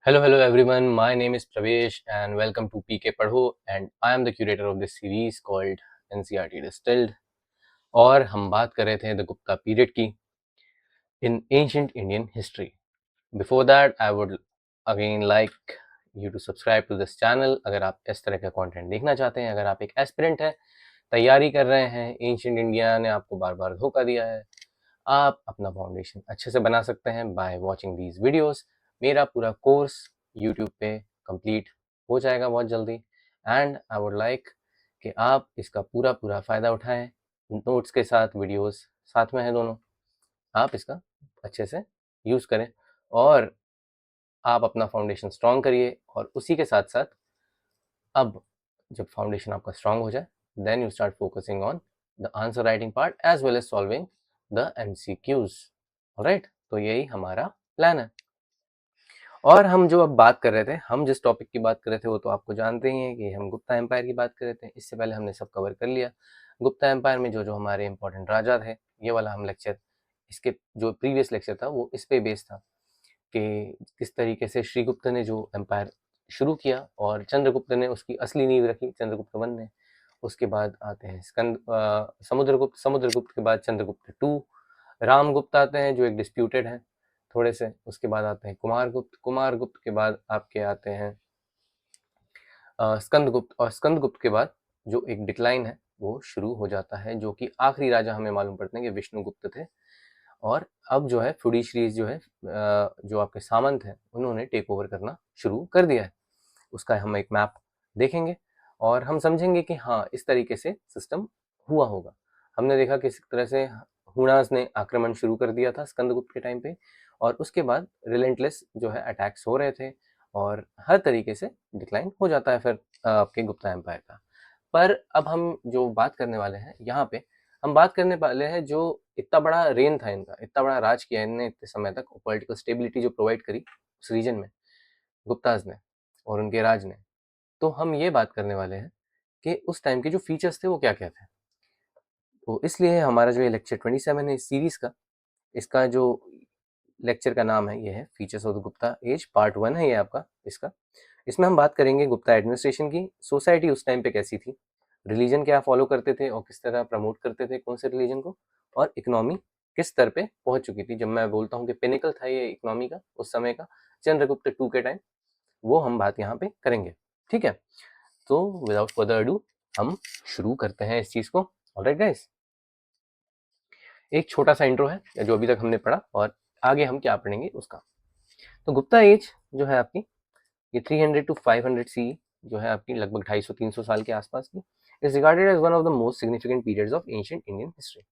Hello everyone. My name is Pravesh and welcome to PK Padho and I am the curator of this series called NCERT Distilled. और हम बात कर रहे थे the Gupta period की in ancient Indian history. Before that, I would again like you to subscribe to this channel अगर आप इस तरह का कंटेंट देखना चाहते हैं। अगर आप एक एस्पिरेंट हैं, तैयारी कर रहे हैं, एंशिएंट इंडिया ने आपको बार बार धोखा दिया है, आप अपना फाउंडेशन अच्छे से बना सकते हैं बाय वॉचिंग दीज वीडियोस। मेरा पूरा कोर्स यूट्यूब पे कंप्लीट हो जाएगा बहुत जल्दी एंड आई वुड लाइक कि आप इसका पूरा पूरा फ़ायदा उठाएं। नोट्स के साथ वीडियोस साथ में है दोनों, आप इसका अच्छे से यूज़ करें और आप अपना फाउंडेशन स्ट्रॉन्ग करिए। और उसी के साथ साथ अब जब फाउंडेशन आपका स्ट्रॉन्ग हो जाए then you start focusing on the answer writing part as well as solving the MCQs। Alright, तो यही हमारा प्लान है। और हम जो अब बात कर रहे थे, हम जिस टॉपिक की बात कर रहे थे वो तो आपको जानते ही हैं कि हम गुप्ता एम्पायर की बात कर रहे थे। इससे पहले हमने सब कवर कर लिया। गुप्ता एम्पायर में जो जो हमारे इंपॉर्टेंट राजा थे, ये वाला हम लेक्चर, इसके जो प्रीवियस लेक्चर था वो इस पे बेस्ड था कि किस तरीके से श्रीगुप्त ने जो एम्पायर शुरू किया और चंद्रगुप्त ने उसकी असली नींव रखी, चंद्रगुप्त वन ने। उसके बाद आते हैं समुद्रगुप्त, समुद्रगुप्त के बाद चंद्रगुप्त टू, रामगुप्त आते हैं जो एक डिस्प्यूटेड है थोड़े से। उसके बाद आते हैं कुमारगुप्त, कुमारगुप्त के बाद आपके आते हैं स्कंदगुप्त, और स्कंदगुप्त के बाद जो एक डिक्लाइन है वो शुरू हो जाता है, जो कि आखिरी राजा हमें मालूम पड़ते हैं कि विष्णुगुप्त थे। और अब जो है फुडीश्रीज जो है जो आपके सामंत हैं उन्होंने टेक ओवर करना शुरू कर दिया है। उसका हम एक मैप देखेंगे और हम समझेंगे कि हाँ इस तरीके से सिस्टम हुआ होगा। हमने देखा किस तरह से हुणास ने आक्रमण शुरू कर दिया था स्कंदगुप्त के टाइम पे, और उसके बाद रिलेंटलेस जो है अटैक्स हो रहे थे और हर तरीके से डिक्लाइन हो जाता है फिर आपके गुप्ता एम्पायर का। पर अब हम जो बात करने वाले हैं यहाँ पे, हम बात करने वाले हैं जो इतना बड़ा रेन था इनका, इतना बड़ा राज किया इनने इतने समय तक, पॉलिटिकल स्टेबिलिटी जो प्रोवाइड करी उस रीजन में गुप्ताज ने और उनके राज ने। तो हम ये बात करने वाले हैं कि उस टाइम के जो फीचर्स थे वो क्या क्या थे। तो इसलिए हमारा जो ये लेक्चर 27 है इस सीरीज का, इसका जो लेक्चर का नाम है ये है features of the Gupta age, part 1 है ये आपका इसका। इसमें हम बात करेंगे गुप्ता एडमिनिस्ट्रेशन की, सोसाइटी उस टाइम पे कैसी थी, रिलीजन क्या फॉलो करते थे और किस तरह प्रमोट करते थे कौन से रिलीजन को, और इकोनॉमी किस स्तर पे पहुंच चुकी थी। जब मैं बोलता हूँ कि पिनिकल था ये इकोनॉमी का उस समय का, चंद्रगुप्त टू के टाइम, वो हम बात यहाँ पे करेंगे। ठीक है, तो विदाउट फर्दर अडू हम शुरू करते हैं इस चीज को। ऑलराइट गाइस, एक छोटा सा इंट्रो है जो अभी तक हमने पढ़ा और आगे हम क्या पढ़ेंगे उसका। तो गुप्ता एज जो है आपकी, ये 300 टू 500 सी जो है आपकी, लगभग 250-300 साल के आसपास की, is regarded as one of the most significant periods of ancient Indian history.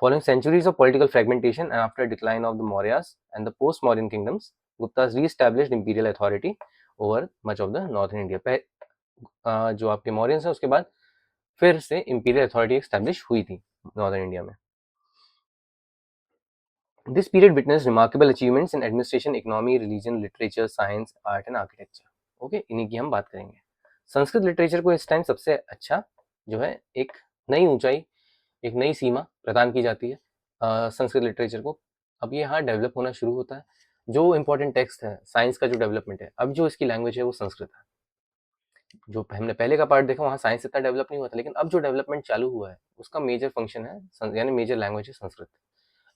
Following centuries of political fragmentation and after decline of the Mauryas and the post-Mauryan kingdoms, Guptas re-established imperial authority over much of the northern India। जो आपके मौर्यंस है उसके बाद फिर से imperial authority establish हुई थी northern India में। This period witness remarkable achievements in administration, economy, religion, literature, science, art and architecture. Okay, इन्हीं की हम बात करेंगे। संस्कृत लिटरेचर को इस टाइम सबसे अच्छा जो है एक नई ऊंचाई, एक नई सीमा प्रदान की जाती है संस्कृत लिटरेचर को। अब ये यहाँ डेवलप होना शुरू होता है। जो इंपॉर्टेंट टेक्स्ट है, साइंस का जो डेवलपमेंट है, अब जो इसकी लैंग्वेज है वो संस्कृत है। जो हमने पहले का पार्ट देखा वहाँ साइंस इतना डेवलप नहीं हुआ था, लेकिन अब जो डेवलपमेंट चालू हुआ है उसका मेजर फंक्शन है, यानी मेजर लैंग्वेज है संस्कृत।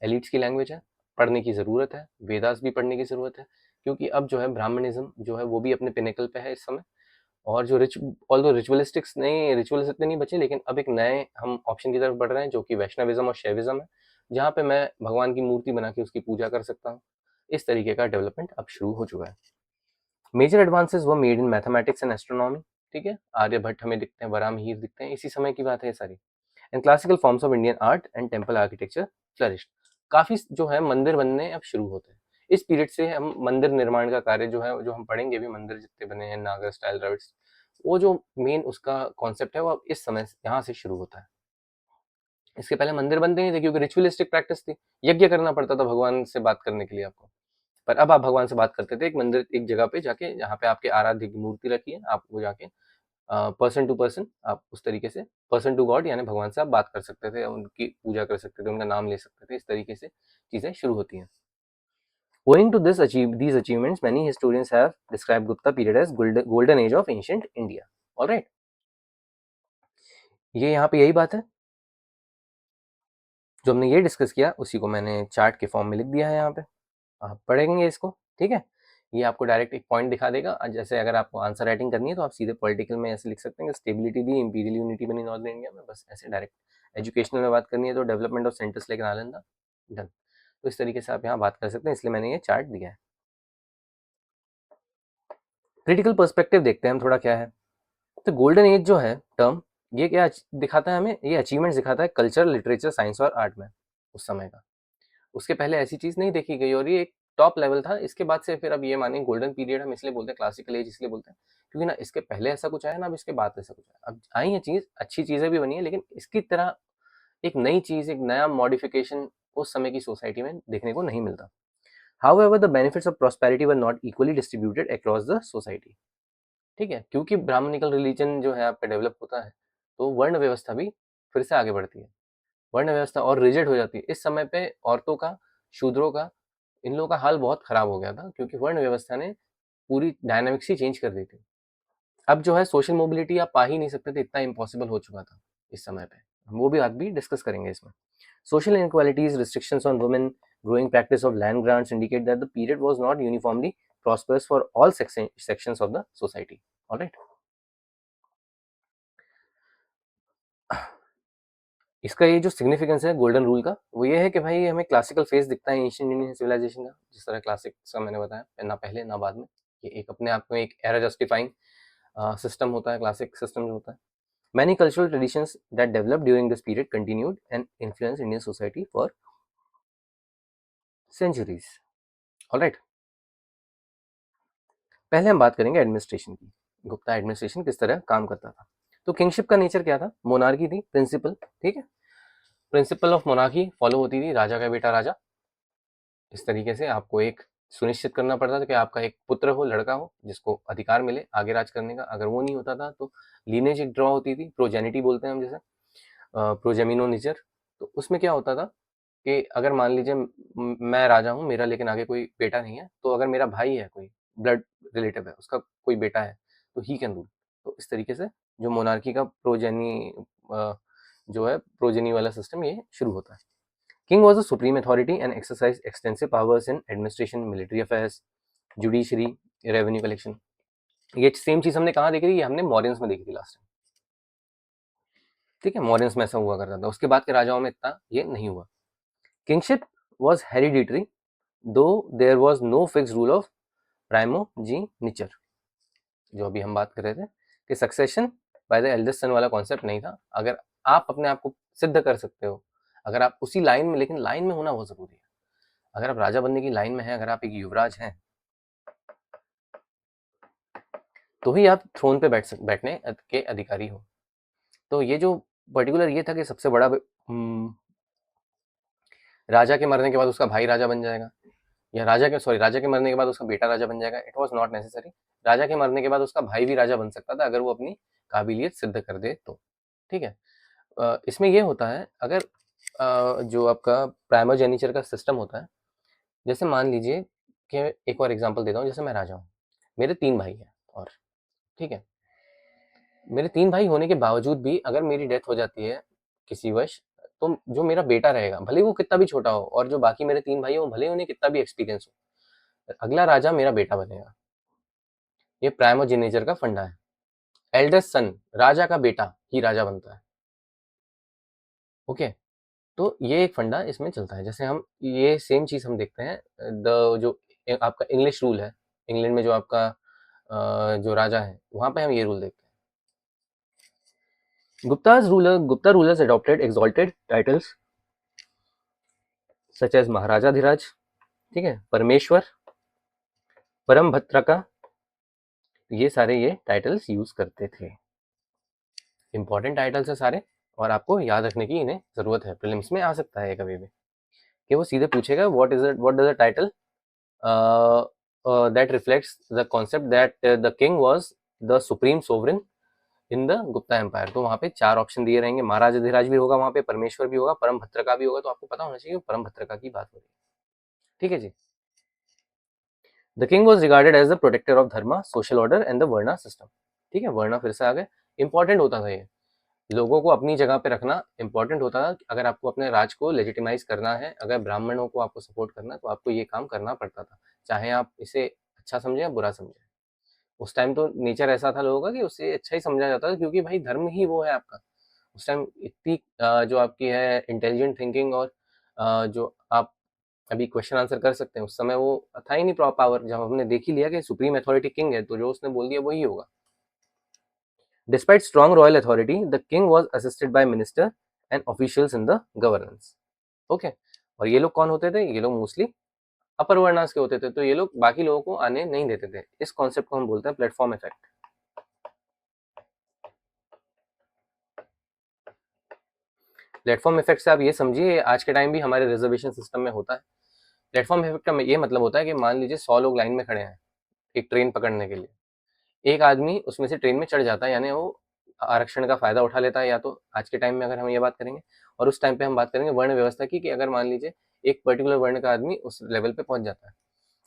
एलिट्स की लैंग्वेज है, पढ़ने की ज़रूरत है, वेदास भी पढ़ने की ज़रूरत है, क्योंकि अब जो है ब्राह्मणिज्म जो है वो भी अपने पिनेकल पे है इस समय। और जो ऑल्दो रिचुअलिस्टिक्स नहीं, रिचुअल्स इतने नहीं बचे, लेकिन अब एक नए हम ऑप्शन की तरफ बढ़ रहे हैं जो कि वैष्णविज्म और शैविज्म है, जहाँ पे मैं भगवान की मूर्ति बना के उसकी पूजा कर सकता हूँ। इस तरीके का डेवलपमेंट अब शुरू हो चुका है। मेजर एडवांसेस वो made in mathematics and astronomy. ठीक है, आर्यभट्ट हमें दिखते हैं, वराहमिहिर दिखते हैं, इसी समय की बात है ये सारी। And classical forms of Indian art and temple architecture flourished. काफी जो है मंदिर बनने अब शुरू होते हैं इस पीरियड से। हम मंदिर निर्माण का कार्य जो है, जो हम पढ़ेंगे भी, मंदिर जितने बने हैं नागर स्टाइल राइट्स, वो जो मेन उसका कॉन्सेप्ट है वो अब इस समय यहाँ से शुरू होता है। इसके पहले मंदिर बनते नहीं थे क्योंकि रिचुअलिस्टिक प्रैक्टिस थी, यज्ञ करना पड़ता था भगवान से बात करने के लिए आपको। पर अब आप भगवान से बात करते थे एक मंदिर, एक जगह पे जाके, जहाँ पे आपके आराध्य की मूर्ति रखी है, आप वो जाके पर्सन टू पर्सन आप उस तरीके से, पर्सन टू गॉड यानी भगवान से आप बात कर सकते थे, उनकी पूजा कर सकते थे, उनका नाम ले सकते थे। इस तरीके से चीजें शुरू होती हैं। Owing to these achievements, many historians have described Gupta period as golden age of ancient India. All right, ये यहाँ पे यही बात है जो हमने ये डिस्कस किया, उसी को मैंने चार्ट के फॉर्म में लिख दिया है यहाँ पे, आप पढ़ेंगे इसको, ठीक है। ये आपको डायरेक्ट एक पॉइंट दिखा देगा। जैसे अगर आपको आंसर राइटिंग करनी है तो आप सीधे पॉलिटिकल में ऐसे लिख सकते हैं कि स्टेबिलिटी दी, इंपीरियल यूनिटी बनी नॉर्दर्न इंडिया में, बस ऐसे डायरेक्ट। एजुकेशनल में बात करनी है तो डेवलपमेंट ऑफ सेंटर्स लेकर नालंदा, डन। तो इस तरीके से आप यहाँ बात कर सकते हैं, इसलिए मैंने ये चार्ट दिया है। क्रिटिकल पर्सपेक्टिव देखते हैं हम थोड़ा क्या है। तो गोल्डन एज जो है टर्म, ये क्या दिखाता है हमें, ये अचीवमेंट्स दिखाता है कल्चर, लिटरेचर, साइंस और आर्ट में उस समय का। उसके पहले ऐसी चीज नहीं देखी गई और ये एक टॉप लेवल था। इसके बाद से फिर अब ये माने गोल्डन पीरियड हम इसलिए बोलते हैं, क्लासिकल एज इसलिए बोलते हैं क्योंकि ना इसके पहले ऐसा कुछ आया ना, अब इसके बाद ऐसा कुछ आया। अब आई है चीज, अच्छी चीजें भी बनी है, लेकिन इसकी तरह एक नई चीज, एक नया मॉडिफिकेशन उस समय की सोसाइटी में देखने को नहीं मिलता। However the benefits of prosperity were not equally distributed across the society, ठीक है। क्योंकि ब्राह्मणिकल रिलीजन जो है आपका डेवलप होता है तो वर्ण व्यवस्था भी फिर से आगे बढ़ती है, वर्ण व्यवस्था और रिजिड हो जाती है। इस समय पे औरतों का, शूद्रों का, इन लोगों का हाल बहुत खराब हो गया था क्योंकि वर्ण व्यवस्था ने पूरी डायनामिक्स ही चेंज कर दी थी। अब जो है सोशल मोबिलिटी आप पा ही नहीं सकते थे, इतना इम्पॉसिबल हो चुका था इस समय पे। हम वो भी बात भी डिस्कस करेंगे इसमें। Social inequalities, restrictions on women, growing practice of land grants indicate that the period was not uniformly prosperous for all sections of the society. All right. इसका ये जो सिग्निफिकेंस है गोल्डन रूल का, वो ये है कि भाई हमें क्लासिकल फेस दिखता है एंशिएंट इंडियन सिविलाइजेशन का, जिस तरह क्लासिक का मैंने बताया, ना पहले ना बाद में। ये एक अपने आप में एक एरा जस्टिफाइंग सिस्टम होता है, क्लासिक सिस्टम जो होता है। Many cultural traditions that developed during this period continued and influenced Indian society for centuries. All right. पहले हम बात करेंगे एडमिनिस्ट्रेशन की। गुप्ता एडमिनिस्ट्रेशन किस तरह काम करता था। तो किंगशिप का नेचर क्या था, मोनार्की थी, प्रिंसिपल, ठीक है। प्रिंसिपल ऑफ मोनार्की फॉलो होती थी, राजा का बेटा राजा। इस तरीके से आपको एक सुनिश्चित करना पड़ता था कि आपका एक पुत्र हो, लड़का हो, जिसको अधिकार मिले आगे राज करने का। अगर वो नहीं होता था तो लीनेज एक ड्रॉ होती थी, प्रोजेनिटी बोलते हैं हम जैसे, प्रोजेमिनो नेचर। तो उसमें क्या होता था कि अगर मान लीजिए मैं राजा हूँ, मेरा लेकिन आगे कोई बेटा नहीं है, तो अगर मेरा भाई है, कोई ब्लड रिलेटिव है, उसका कोई बेटा है, तो ही कैन रूल। तो इस तरीके से जो मोनार्की का जो है प्रोजेनी वाला सिस्टम ये शुरू होता है। King was the supreme authority and exercise extensive powers in administration, military affairs, judiciary, revenue collection. ये सेम चीज हमने कहाँ देखी थी, ये हमने मॉरियंस में देखी थी लास्ट टाइम, ठीक है। मॉरियंस में ऐसा हुआ करता था, उसके बाद के राजाओं में इतना ये नहीं हुआ। Kingship was hereditary though there was no fix rule of primogeniture, जो अभी हम बात कर रहे थे कि succession by the eldest son वाला कॉन्सेप्ट नहीं था। अगर आप अपने आप को सिद्ध कर सकते हो, अगर आप उसी लाइन में, लेकिन लाइन में होना बहुत जरूरी है। अगर आप राजा बनने की लाइन में हैं, अगर आप एक युवराज हैं, तो ही आप थ्रोन पे बैठने के अधिकारी हो। तो ये जो पर्टिकुलर ये था कि सबसे बड़ा राजा के मरने के बाद उसका भाई राजा बन जाएगा, या राजा के मरने के बाद उसका बेटा राजा बन जाएगा। It was not necessary. राजा के मरने के बाद उसका भाई भी राजा बन सकता था अगर वो अपनी काबिलियत सिद्ध कर दे तो, ठीक है। इसमें ये होता है, अगर जो आपका प्राइमोजेनिचर का सिस्टम होता है, जैसे मान लीजिए कि एक और एग्जांपल देता हूँ, जैसे मैं राजा हूँ, मेरे 3 भाई हैं, और ठीक है, मेरे 3 भाई होने के बावजूद भी अगर मेरी डेथ हो जाती है किसी वश, तो जो मेरा बेटा रहेगा, भले वो कितना भी छोटा हो, और जो बाकी मेरे 3 भाई हो, भले उन्हें कितना भी एक्सपीरियंस हो, अगला राजा मेरा बेटा बनेगा। ये प्राइमोजेनिचर का फंडा है। एल्डेस्ट सन, राजा का बेटा ही राजा बनता है, ओके। तो ये एक फंडा इसमें चलता है। जैसे हम ये सेम चीज हम देखते हैं, द जो आपका इंग्लिश रूल है, इंग्लैंड में जो आपका जो राजा है, वहां पे हम ये रूल देखते हैं। Gupta rulers adopted exalted titles such as महाराजाधिराज, ठीक है, परमेश्वर, परम भत्रका, ये सारे ये टाइटल्स यूज करते थे। इंपॉर्टेंट टाइटल्स है सारे, और आपको याद रखने की इन्हें जरूरत है। प्रीलिम्स में आ सकता है कभी भी कि वो सीधे पूछेगा what does the title that reflects the concept that the king was the supreme sovereign in the Gupta empire. तो वहाँ पे 4 ऑप्शन दिए रहेंगे, महाराजाधिराज भी होगा, वहाँ पे परमेश्वर भी होगा, परम भद्रका भी होगा। तो आपको पता होना चाहिए परम भद्रका की बात हो रही है, ठीक है जी। The king was regarded as the protector of dharma, social order and the varna system. ठीक है, वर्णा फिर से आ गए, इंपॉर्टेंट होता था ये, लोगों को अपनी जगह पे रखना इंपॉर्टेंट होता था। अगर आपको अपने राज को लेजिटिमाइज करना है, अगर ब्राह्मणों को आपको सपोर्ट करना है, तो आपको ये काम करना पड़ता था, चाहे आप इसे अच्छा समझे या बुरा समझे। उस टाइम तो नेचर ऐसा था लोगों का कि उसे अच्छा ही समझा जाता था, क्योंकि भाई धर्म ही वो है आपका। उस टाइम इतनी जो आपकी है इंटेलिजेंट थिंकिंग, और जो आप अभी क्वेश्चन आंसर कर सकते हैं, उस समय वो था ही नहीं पावर। जब हमने देख ही लिया कि सुप्रीम अथॉरिटी किंग है, तो जो उसने बोल दिया वही होगा। Despite strong royal authority, the king was assisted by minister and officials in the governance. Okay, और ये लोग कौन होते थे? ये लोग मोस्टली अपर वर्णास के होते थे, तो ये लोग बाकी लोगों को आने नहीं देते थे। इस कॉन्सेप्ट को हम बोलते हैं प्लेटफॉर्म इफेक्ट। प्लेटफॉर्म इफेक्ट से आप ये समझिए, आज के टाइम भी हमारे रिजर्वेशन सिस्टम में होता है। प्लेटफॉर्म इफेक्ट का ये मतलब होता है कि मान लीजिए 100 लोग लाइन में खड़े हैं एक ट्रेन पकड़ने के लिए, एक आदमी उसमें से ट्रेन में चढ़ जाता है, यानी वो आरक्षण का फायदा उठा लेता है। या तो आज के टाइम में अगर हम ये बात करेंगे, और उस टाइम पे हम बात करेंगे वर्ण व्यवस्था की, कि अगर मान लीजिए एक पर्टिकुलर वर्ण का आदमी उस लेवल पे पहुंच जाता है,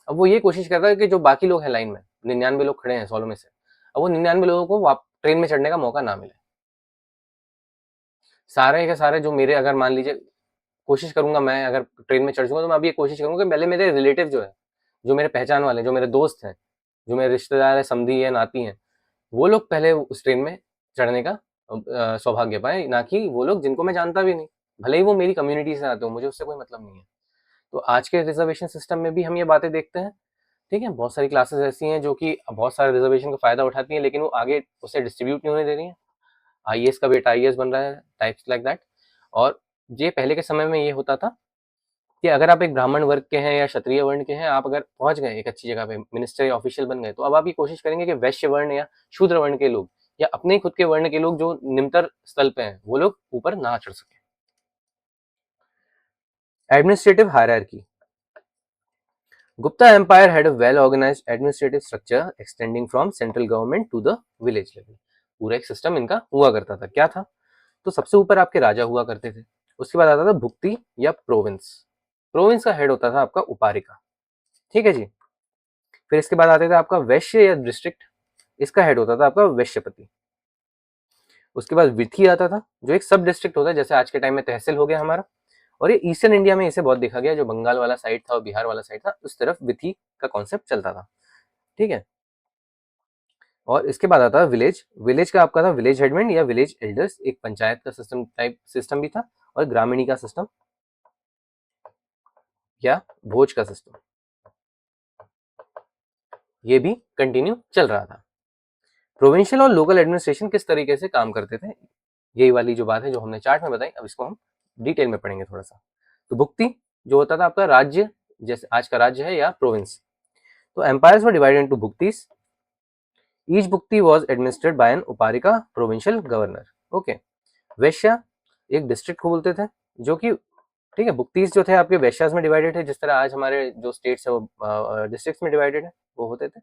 अब वो ये कोशिश करता है कि जो बाकी लोग हैं लाइन में, 99 लोग खड़े हैं 100 में से, अब वो 99 लोगों को ट्रेन में चढ़ने का मौका ना मिले। सारे के सारे जो मेरे, अगर मान लीजिए कोशिश करूंगा, मैं अगर ट्रेन में चढ़ चुका तो मैं अभी ये कोशिश करूंगा कि पहले मेरे रिलेटिव जो है, जो मेरे पहचान वाले, जो मेरे दोस्त हैं, जो मेरे रिश्तेदार है, समधी है, नाती हैं, वो लोग पहले उस ट्रेन में चढ़ने का सौभाग्य पाए, ना कि वो लोग जिनको मैं जानता भी नहीं, भले ही वो मेरी कम्युनिटी से आते हो, मुझे उससे कोई मतलब नहीं है। तो आज के रिजर्वेशन सिस्टम में भी हम ये बातें देखते हैं। ठीक है, बहुत सारी क्लासेस ऐसी हैं जो कि बहुत सारे रिजर्वेशन का फायदा उठाती हैं, लेकिन वो आगे उसे डिस्ट्रीब्यूट नहीं होने दे रही हैं। आईएएस का बेटा आईएएस बन रहा है, टाइप्स लाइक दैट। और ये पहले के समय में ये होता था कि अगर आप एक ब्राह्मण वर्ग के हैं या क्षत्रिय वर्ण के हैं, आप अगर पहुंच गए एक अच्छी जगह पे, मिनिस्टर या ऑफिशियल बन गए, तो अब आप ये कोशिश करेंगे कि वैश्य वर्ण या शूद्र वर्ण के लोग, या अपने खुद के वर्ण के लोग जो निम्नतर स्थल पे हैं, वो लोग ऊपर ना चढ़ सके। Administrative hierarchy. Gupta Empire had a well-organized administrative structure extending from central government to the village level. पूरा एक सिस्टम इनका हुआ करता था। क्या था? तो सबसे ऊपर आपके राजा हुआ करते थे, उसके बाद आता था भुक्ति या प्रोविंस। प्रोविंस का हेड होता था आपका उपारिका। ठीक है जी। फिर इसके बाद आते थे आपका वैश्य या डिस्ट्रिक्ट, इसका हेड होता था आपका वैश्यपति। उसके बाद विथि आता था, जो एक सब डिस्ट्रिक्ट होता है, जैसे आज के टाइम में तहसील हो गया हमारा। और ये ईस्टर्न इंडिया में इसे बहुत देखा गया, जो बंगाल वाला साइड था और बिहार वाला साइड था, उस तरफ विथि का कॉन्सेप्ट चलता था। ठीक है। और इसके बाद आता है विलेज। विलेज का आपका था विलेज हेडमैन या विलेज एल्डर्स, एक पंचायत का सिस्टम टाइप सिस्टम भी था, और ग्रामीणी का सिस्टम या भोज का सिस्टम, ये भी कंटिन्यू चल रहा था। प्रोविंशियल और लोकल एडमिनिस्ट्रेशन किस तरीके से काम करते थे, यही वाली जो बात है जो हमने चार्ट में बताई, अब इसको हम डिटेल में पढ़ेंगे थोड़ा सा। तो भुक्ति जो होता था आपका राज्य, जैसे आज का राज्य है या प्रोविंस, तो empires were divided into bhuktis. Each bhukti was administered by an uparika provincial governor. Okay. वैश्य एक डिस्ट्रिक्ट को बोलते थे, जो कि ठीक है, भुक्तीस जो थे आपके वैश्यास में डिवाइडेड है, जिस तरह आज हमारे जो स्टेट्स है वो डिस्ट्रिक्ट्स में डिवाइडेड है, वो होते थे।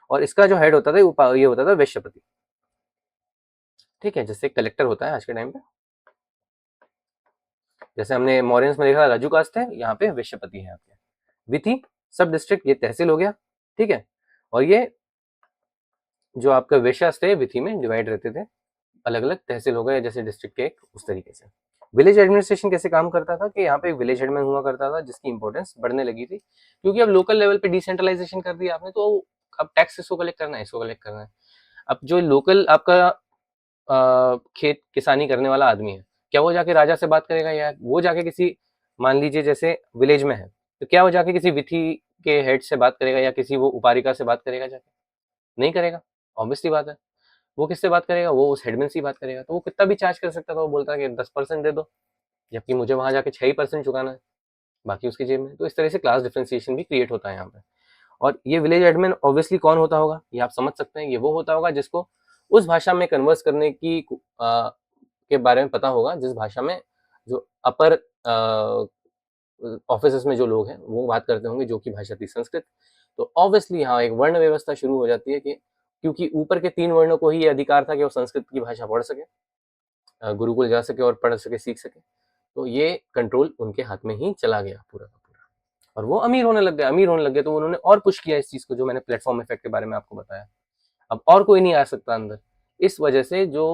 और इसका जो हेड होता था ये होता था वैश्यपति। ठीक है, जैसे कलेक्टर होता है आज के टाइम पे, जैसे हमने मॉरियंस में देखा राजू कास्ट है, यहाँ पे वैश्यपति है आपके। विधि सब डिस्ट्रिक्ट, ये तहसील हो गया। ठीक है, और ये जो आपका वैश्यास थे विधि में डिवाइड रहते थे, अलग अलग तहसील हो गए, जैसे डिस्ट्रिक्ट के एक उस तरीके से। विलेज एडमिनिस्ट्रेशन कैसे काम करता था कि यहाँ पे एक विलेज हेडमैन हुआ करता था, जिसकी इंपॉर्टेंस बढ़ने लगी थी, क्योंकि अब लोकल लेवल पे डिसेंट्रलाइजेशन कर दिया आपने, तो अब टैक्स इसको कलेक्ट करना है, इसको कलेक्ट करना है। अब जो लोकल आपका खेत किसानी करने वाला आदमी है, क्या वो जाके राजा से बात करेगा? यार वो जाके किसी, मान लीजिए जैसे विलेज में है, तो क्या वो जाके किसी विथि के हेड से बात करेगा या किसी वो उपारिका से बात करेगा? जाके नहीं करेगा, ऑब्वियसली बात है। वो किससे बात करेगा? वो उस हेडमैन से ही बात करेगा। तो वो कितना भी चार्ज कर सकता था, वो बोलता है कि 10% दे दो, जबकि मुझे वहां जाके 6% चुकाना है, बाकी उसकी जेब में। तो इस तरह से क्लास डिफ्रेंसिएशन भी क्रिएट होता है यहाँ पे। और ये विलेज एडमिन ऑब्वियसली कौन होता होगा, ये आप समझ सकते हैं, ये वो होता होगा जिसको उस भाषा में कन्वर्स करने की के बारे में पता होगा, जिस भाषा में जो अपर ऑफिस में जो लोग हैं वो बात करते होंगे, जो कि भाषा थी संस्कृत। तो ऑब्वियसली यहाँ एक वर्ण व्यवस्था शुरू हो जाती है, कि क्योंकि ऊपर के 3 वर्णों को ही अधिकार था कि वो संस्कृत की भाषा पढ़ सके, गुरुकुल जा सके और पढ़ सके, सीख सके। तो ये कंट्रोल उनके हाथ में ही चला गया पूरा का पूरा। और वो अमीर होने लग गए, तो उन्होंने और पुश किया इस चीज को, जो मैंने प्लेटफॉर्म इफेक्ट के बारे में आपको बताया। अब और कोई नहीं आ सकता अंदर। इस वजह से जो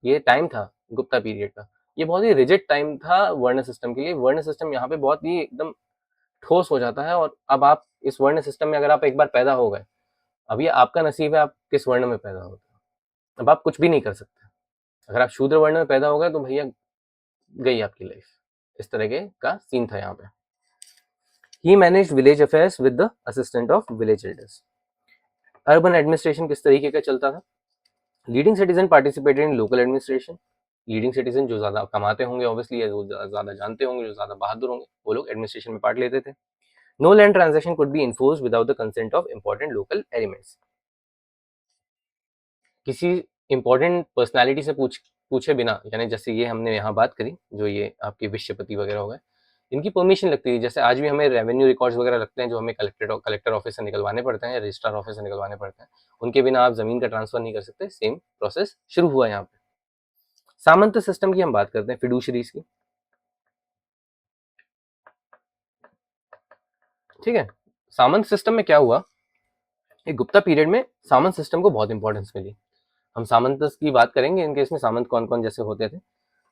ये टाइम था गुप्ता पीरियड का, ये बहुत ही रिजिड टाइम था वर्ण सिस्टम के लिए। वर्ण सिस्टम यहाँ पे बहुत ही एकदम ठोस हो जाता है। और अब आप इस वर्ण सिस्टम में अगर आप एक बार पैदा हो गए, अब ये आपका नसीब है आप किस वर्ण में पैदा होते हो, अब आप कुछ भी नहीं कर सकते। अगर आप शूद्र वर्ण में पैदा हो गए तो भैया गई आपकी लाइफ। इस तरह के का सीन था यहाँ पे। He manage village affairs with the assistant of village elders. Urban administration किस तरीके का चलता था? Leading citizen participated in local administration. Leading citizen जो ज्यादा कमाते होंगे ऑब्वियसली, जो ज्यादा जानते होंगे, जो ज्यादा बहादुर होंगे, वो लोग एडमिनिस्ट्रेशन में पार्ट लेते थे। No land transaction could be enforced without the consent of important local elements. किसी इंपॉर्टेंट पर्सनालिटी से पूछे बिना, यानी जैसे ये हमने यहाँ बात करी, जो ये आपके विश्वपति वगैरह हो गए, इनकी परमिशन लगती है। जैसे आज भी हमें रेवेन्यू रिकॉर्ड्स वगैरह लगते हैं, जो हमें कलेक्टर ऑफिस से निकलवाने पड़ते हैं या रजिस्ट्रार ऑफिस से निकलवाने पड़ते हैं, उनके बिना आप जमीन का ट्रांसफर नहीं कर सकते। सेम प्रोसेस शुरू हुआ यहाँ पे। सामंत सिस्टम की हम बात करते हैं, फिडुशरीज की। ठीक है, सामंत सिस्टम में क्या हुआ, एक गुप्ता पीरियड में सामंत सिस्टम को बहुत इंपॉर्टेंस मिली। हम सामंत की बात करेंगे, इनके इसमें सामंत कौन कौन जैसे होते थे,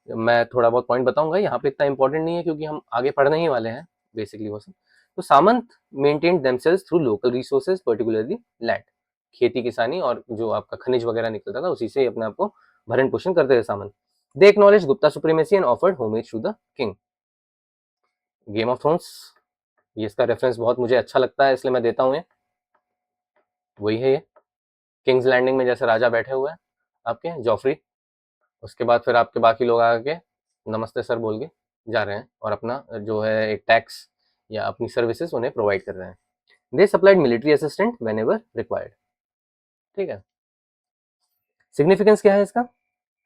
मैं थोड़ा बहुत पॉइंट बताऊंगा। यहाँ पे इतना इंपॉर्टेंट नहीं है क्योंकि हम आगे पढ़ने ही वाले हैं बेसिकली वो सब। तो samanta maintain themselves through local resources, particularly land, खेती किसानी और जो आपका खनिज वगैरह निकलता था उसी से अपने आप को भरण पोषण करते थे सामंत। They acknowledge Gupta supremacy and offered homage to the king. Game of Thrones, ये इसका रेफरेंस बहुत मुझे अच्छा लगता है इसलिए मैं देता हूँ। ये वही है, ये किंग्स लैंडिंग में जैसे राजा बैठे हुए हैं आपके जॉफरी, उसके बाद फिर आपके बाकी लोग आके नमस्ते सर बोल के जा रहे हैं और अपना जो है एक टैक्स या अपनी सर्विसेज उन्हें प्रोवाइड कर रहे हैं। They supplied military assistant whenever required. ठीक है, सिग्निफिकेंस क्या है इसका?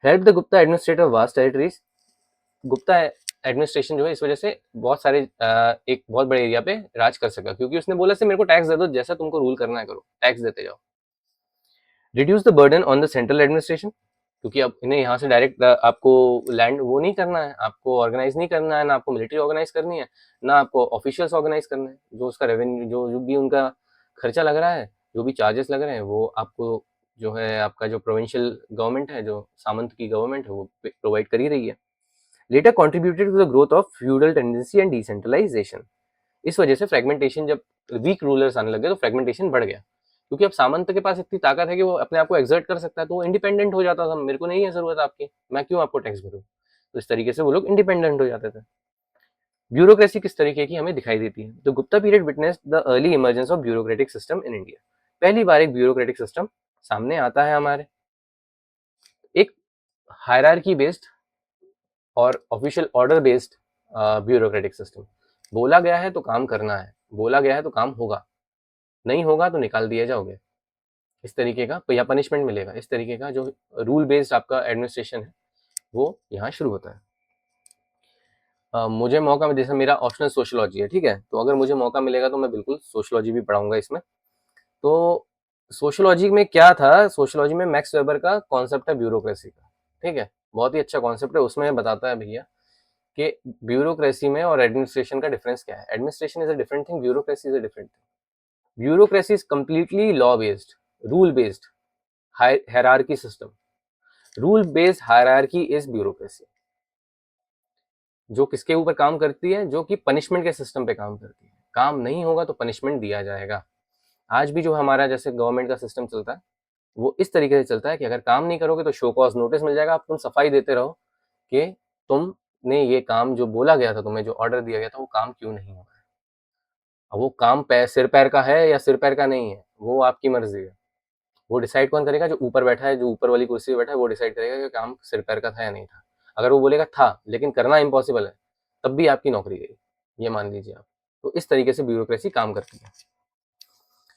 Help the Gupta administrator vast territories. Gupta administration जो है इस वजह से बहुत सारे एक बहुत बड़े एरिया पे राज कर सका, क्योंकि उसने बोला से मेरे को टैक्स दे दो, जैसा तुमको रूल करना है करो, टैक्स देते जाओ। Reduce the burden on the central administration, क्योंकि अब इन्हें यहाँ से डायरेक्ट आपको लैंड वो नहीं करना है, आपको ऑर्गेनाइज नहीं करना है, ना आपको मिलिट्री ऑर्गेनाइज करनी है, ना आपको ऑफिशियल्स ऑर्गेनाइज करना है। जो उसका रेवेन्यू, जो भी उनका खर्चा लग रहा है, जो भी चार्जेस लग रहे हैं, वो आपको जो है आपका जो प्रोविंशियल गवर्नमेंट है, जो सामंत की गवर्नमेंट है, वो प्रोवाइड कर ही रही है। Later contributed to the growth of feudal tendency and decentralisation. इस वजह से फ्रेगमेंटेशन, जब वीक रूलर्स आने लगे तो फ्रेगमेंटेशन बढ़ गया, क्योंकि अब सामंत के पास इतनी ताकत है कि वो अपने आप को एक्सर्ट कर सकता है, तो वो इंडिपेंडेंट हो जाता था। मेरे को नहीं है जरूरत आपकी, मैं क्यों आपको टैक्स भरूं। तो इस तरीके से वो लोग इंडिपेंडेंट हो जाते थे। ब्यूरोक्रेसी किस तरीके की हमें दिखाई देती है, तो Gupta period witness the early emergence of bureaucratic system in India. पहली बार एक ब्यूरोक्रेटिक सिस्टम सामने आता है हमारे, एक हायरार्की बेस्ड और official order based bureaucratic system. बोला गया है तो काम करना है, बोला गया है तो काम होगा, नहीं होगा तो निकाल दिए जाओगे, इस तरीके का या पनिशमेंट मिलेगा। इस तरीके का जो रूल बेस्ड आपका एडमिनिस्ट्रेशन है वो यहाँ शुरू होता है। मुझे मौका में, जैसे मेरा ऑप्शनल सोशियोलॉजी है, ठीक है, तो अगर मुझे मौका मिलेगा तो मैं बिल्कुल सोशियोलॉजी भी पढ़ाऊंगा इसमें। तो सोशियोलॉजी में क्या था, सोशियोलॉजी में मैक्स वेबर का कॉन्सेप्ट है ब्यूरोक्रेसी का। ठीक है, बहुत ही अच्छा कॉन्सेप्ट है। उसमें बताता है भैया कि ब्यूरोक्रेसी में और एडमिनिस्ट्रेशन का डिफरेंस क्या है। Administration is a different thing, bureaucracy is a different thing. Bureaucracy is completely law based, rule based, hierarchy system. Rule based hierarchy is bureaucracy, जो किसके ऊपर काम करती है, जो कि पनिशमेंट के सिस्टम पे काम करती है। काम नहीं होगा तो पनिशमेंट दिया जाएगा। आज भी जो हमारा जैसे गवर्नमेंट का सिस्टम चलता है वो इस तरीके से चलता है कि अगर काम नहीं करोगे तो शो कॉज नोटिस मिल जाएगा। आप तुम सफाई देते रहो कि तुमने ये काम जो बोला गया था, तुम्हें जो ऑर्डर दिया गया था, वो काम क्यों नहीं हुआ है। अब वो काम सिर पैर का है या सिर पैर का नहीं है, वो आपकी मर्जी है। वो डिसाइड कौन करेगा? जो ऊपर बैठा है, जो ऊपर वाली कुर्सी पे बैठा है, वो डिसाइड करेगा कि काम सिर पैर का था या नहीं था। अगर वो बोलेगा था लेकिन करना इम्पॉसिबल है, तब भी आपकी नौकरी गई, ये मान लीजिए आप। तो इस तरीके से ब्यूरोक्रेसी काम करती है।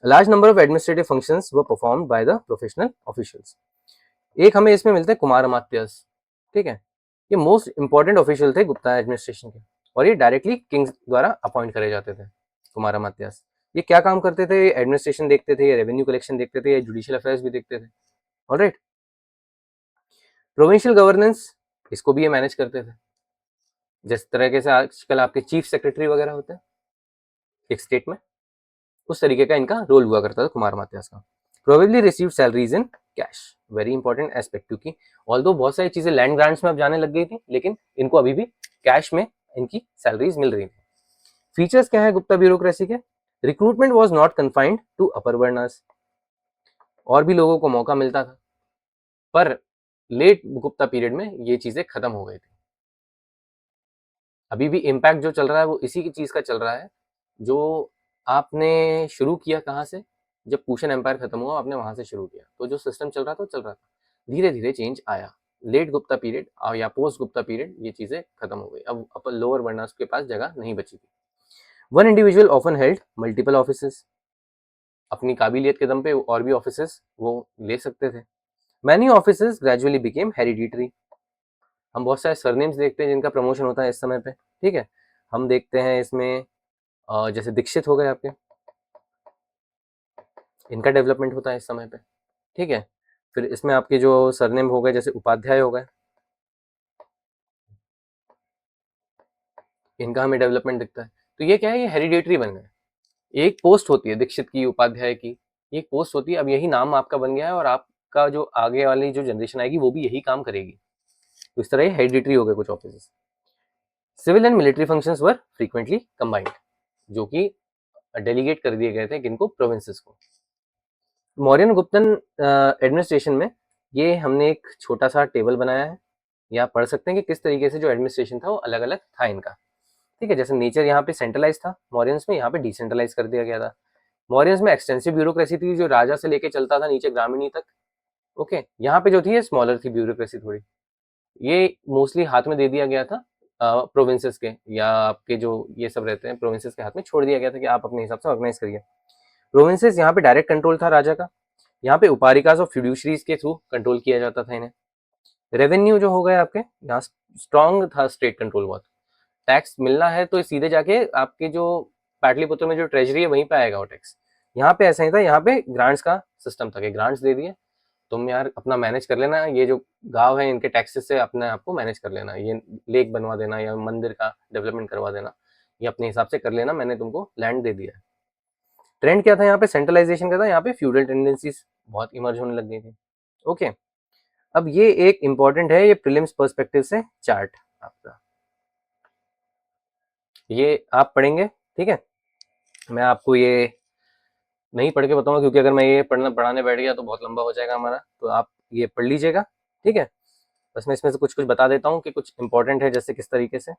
Large number of administrative functions were performed by the professional officials. एक हमें इसमें मिलते हैं कुमार अमात्यस। ठीक है, ये मोस्ट इंपॉर्टेंट ऑफिशियल थे गुप्ता एडमिनिस्ट्रेशन के, और ये डायरेक्टली किंग्स द्वारा अपॉइंट करे जाते थे। कुमार अमात्यस ये क्या काम करते थे? एडमिनिस्ट्रेशन देखते थे, रेवेन्यू कलेक्शन देखते थे, जुडिशियल अफेयर्स भी देखते थे। ऑलराइट, प्रोविंशियल गवर्नेंस, इसको भी ये मैनेज करते थे। जिस तरीके से आजकल आपके चीफ सेक्रेटरी वगैरह होते हैं, एक स्टेट में, उस तरीके का इनका रोल हुआ करता था कुमार अमात्यास का। Probably receive salaries in cash, very important aspect, क्योंकि ऑल्दो बहुत सारी चीजें लैंड ग्रांट्स में अब जाने लग गई थी, लेकिन इनको अभी भी कैश में इनकी सैलरीज मिल रही थी। फीचर्स क्या है गुप्ता ब्यूरोक्रेसी के? Recruitment was not confined to upper varnas, और भी लोगों को मौका मिलता था, पर लेट गुप्ता पीरियड में ये चीजें खत्म हो गई थी। अभी भी इम्पैक्ट जो चल रहा है वो इसी की चीज का चल रहा है, जो आपने शुरू किया कहाँ से, जब कुशन एम्पायर खत्म हुआ आपने वहां से शुरू किया, तो जो सिस्टम चल रहा था वो चल रहा था, धीरे धीरे चेंज आया। लेट गुप्ता पीरियड या पोस्ट गुप्ता पीरियड ये चीजें खत्म हो गई, अब अपर लोअर वर्नास के पास जगह नहीं बची थी। One individual often held multiple offices, अपनी काबिलियत के दम पे और भी ऑफिसेस वो ले सकते थे। Many offices gradually became hereditary, हम बहुत सारे सरनेम्स देखते हैं जिनका प्रमोशन होता है इस समय पे, ठीक है। हम देखते हैं इसमें जैसे दीक्षित हो गए आपके, इनका डेवलपमेंट होता है इस समय पे, ठीक है। फिर इसमें आपके जो सरनेम हो गए जैसे उपाध्याय हो गए, इनका हमें डेवलपमेंट दिखता है। तो ये क्या है, ये हेरिडेटरी बन गए, एक पोस्ट होती है दीक्षित की, उपाध्याय की, एक पोस्ट होती है, अब यही नाम आपका बन गया है और आपका जो आगे वाली जो जनरेशन आएगी वो भी यही काम करेगी। तो इस तरह ये हेरिडेटरी हो गए कुछ office. Civil and military functions were frequently combined, जो कि डेलीगेट कर दिए गए थे किनको, प्रोविंसेस को। मौर्यन गुप्तन एडमिनिस्ट्रेशन में ये हमने एक छोटा सा टेबल बनाया है, या पढ़ सकते हैं कि किस तरीके से जो एडमिनिस्ट्रेशन था वो अलग अलग था इनका, ठीक है। जैसे नेचर यहाँ पे सेंट्रलाइज था, मौर्यंस में यहाँ पे डिसेंट्रलाइज कर दिया गया था। मौर्यंस में एक्सटेंसिव ब्यूरोक्रेसी थी, जो राजा से लेके चलता था नीचे ग्रामीणी तक, ओके। यहाँ पे जो थी स्मॉलर थी ब्यूरोक्रेसी थोड़ी, ये मोस्टली हाथ में दे दिया गया था प्रोविंसेस के, या आपके जो ये सब रहते हैं प्रोविंसेस के हाथ में छोड़ दिया गया था कि आप अपने हिसाब से ऑर्गेनाइज करिए। प्रोविंसेस यहाँ पे डायरेक्ट कंट्रोल था राजा का, यहाँ पे उपारिकास और फ्यूड्यूशरीज के थ्रू कंट्रोल किया जाता था इन्हें। रेवेन्यू जो हो गए आपके यहाँ स्ट्रॉन्ग था, स्टेट कंट्रोल बहुत, टैक्स मिलना है तो सीधे जाके आपके जो पाटलिपुत्र में जो ट्रेजरी है वहीं पे आएगा वो टैक्स। यहाँ पे ऐसा ही था, यहाँ पे ग्रांट्स का सिस्टम था कि ग्रांट्स दे दिए, तुम यार अपना मैनेज कर लेना, ये जो गांव है इनके टैक्सेस से अपने आप को मैनेज कर लेना, ये लेक बनवा देना या मंदिर का डेवलपमेंट करवा देना, ये अपने हिसाब से कर लेना, मैंने तुमको लैंड दे दिया है। ट्रेंड क्या था यहाँ पे, सेंट्रलाइजेशन का था, यहाँ पे फ्यूडल टेंडेंसीज बहुत इमर्ज होने लग गई थी, ओके। अब ये एक इंपॉर्टेंट है, ये प्रीलिम्स पर्सपेक्टिव से चार्ट आपका, ये आप पढ़ेंगे, ठीक है। मैं आपको ये नहीं पढ़ के बताऊंगा, क्योंकि अगर मैं ये पढ़ाने बैठ गया तो बहुत लंबा हो जाएगा हमारा, तो आप ये पढ़ लीजिएगा, ठीक है। बस मैं इसमें से कुछ कुछ बता देता हूँ कि कुछ इंपॉर्टेंट है, जैसे किस तरीके से।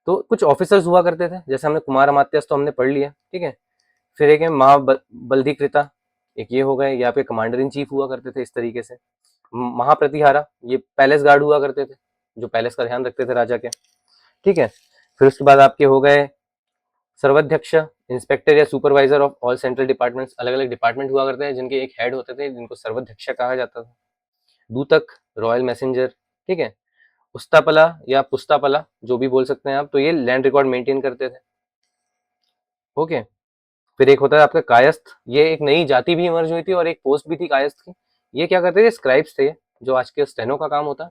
तो कुछ ऑफिसर्स हुआ करते थे, जैसे हमने कुमार अमात्यास तो हमने पढ़ लिया, ठीक है। फिर एक है महाबल्धिकृता, एक ये हो गए, या फिर कमांडर इन चीफ हुआ करते थे इस तरीके से। महाप्रतिहारा, ये पैलेस गार्ड हुआ करते थे, जो पैलेस का ध्यान रखते थे राजा के, ठीक है। फिर उसके बाद आपके हो गए सर्वाध्यक्ष, इंस्पेक्टर या supervisor of all central departments, अलग अलग डिपार्टमेंट हुआ करते हैं जिनके एक हेड होते थे, जिनको सर्वाध्यक्ष कहा जाता था। दूतक, रॉयल मैसेंजर, ठीक है। उस्तापला या पुस्तापला, जो भी बोल सकते हैं आप, तो ये लैंड रिकॉर्ड मेंटेन करते थे, ओके। फिर एक होता है आपका कायस्थ, ये एक नई जाति भी इमर्ज हुई थी और एक पोस्ट भी थी कायस्थ की। ये क्या करते थे, स्क्राइब्स थे, जो आज के स्टेनो का काम होता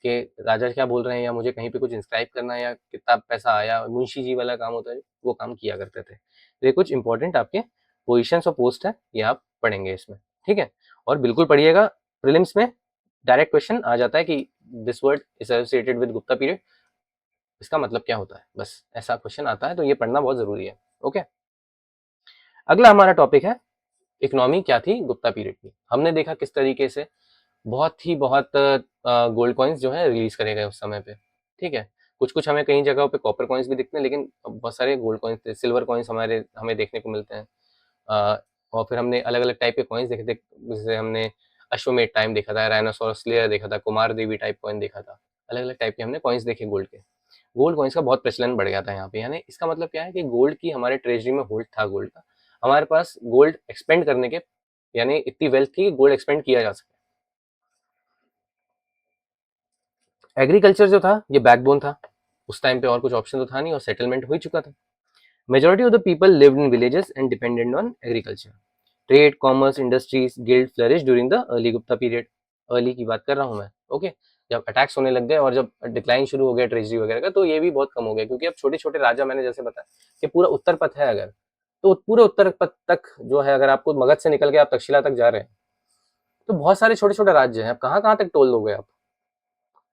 कि राजा क्या बोल रहे हैं, या मुझे कहीं पे कुछ इंस्क्राइब करना है, या कितना पैसा आया, मुंशी जी वाला काम होता है, वो काम किया करते थे। तो ये कुछ इंपॉर्टेंट आपके पोजिशन और पोस्ट है, ये आप पढ़ेंगे इसमें, ठीक है। और बिल्कुल पढ़िएगा, प्रीलिम्स में डायरेक्ट क्वेश्चन आ जाता है कि this word is associated with Gupta period, इसका मतलब क्या होता है, बस ऐसा क्वेश्चन आता है, तो ये पढ़ना बहुत जरूरी है, ओके। अगला हमारा टॉपिक है इकोनॉमी क्या थी गुप्ता पीरियड की। हमने देखा किस तरीके से बहुत गोल्ड कॉइन्स जो है रिलीज करे गए उस समय पे, ठीक है। कुछ कुछ हमें कई जगहों पे कॉपर कॉइन्स भी दिखते हैं, लेकिन बहुत सारे गोल्ड कॉइन्स थे, सिल्वर कॉइन्स हमारे हमें देखने को मिलते हैं। और फिर हमने अलग अलग टाइप के कॉइन्स देखे थे, जैसे हमने अश्वमेध टाइम देखा था, राइनोसोरस स्लेयर देखा था, कुमार देवी टाइप कॉइन देखा था, अलग अलग टाइप के हमने कॉइन्स देखे गोल्ड के। गोल्ड कॉइन्स का बहुत प्रचलन बढ़ गया था यहाँ पे, यानी इसका मतलब क्या है कि गोल्ड की हमारे ट्रेजरी में होल्ड था गोल्ड का, हमारे पास गोल्ड एक्सपेंड करने के, यानी इतनी वेल्थ थी कि गोल्ड एक्सपेंड किया जा सके। एग्रीकल्चर जो था ये बैकबोन था उस टाइम पे, और कुछ ऑप्शन तो था नहीं, और सेटलमेंट हो ही चुका था। Majority of the people lived in villages and dependent on agriculture. Trade, commerce, industries, guild flourish during the early Gupta period. Early की बात कर रहा हूँ मैं, ओके। जब अटैक्स होने लग गए और जब डिक्लाइन शुरू हो गया ट्रेजरी वगैरह का, तो ये भी बहुत कम हो गया, क्योंकि अब छोटे छोटे राजा, मैंने जैसे बताया कि पूरा उत्तर पथ है अगर, तो पूरे उत्तर पथ तक जो है, अगर आपको मगध से निकल के आप तक्षशिला तक जा रहे हैं, तो बहुत सारे छोटे छोटे राज्य हैं, अब कहाँ कहाँ तक टोल दोगे आप।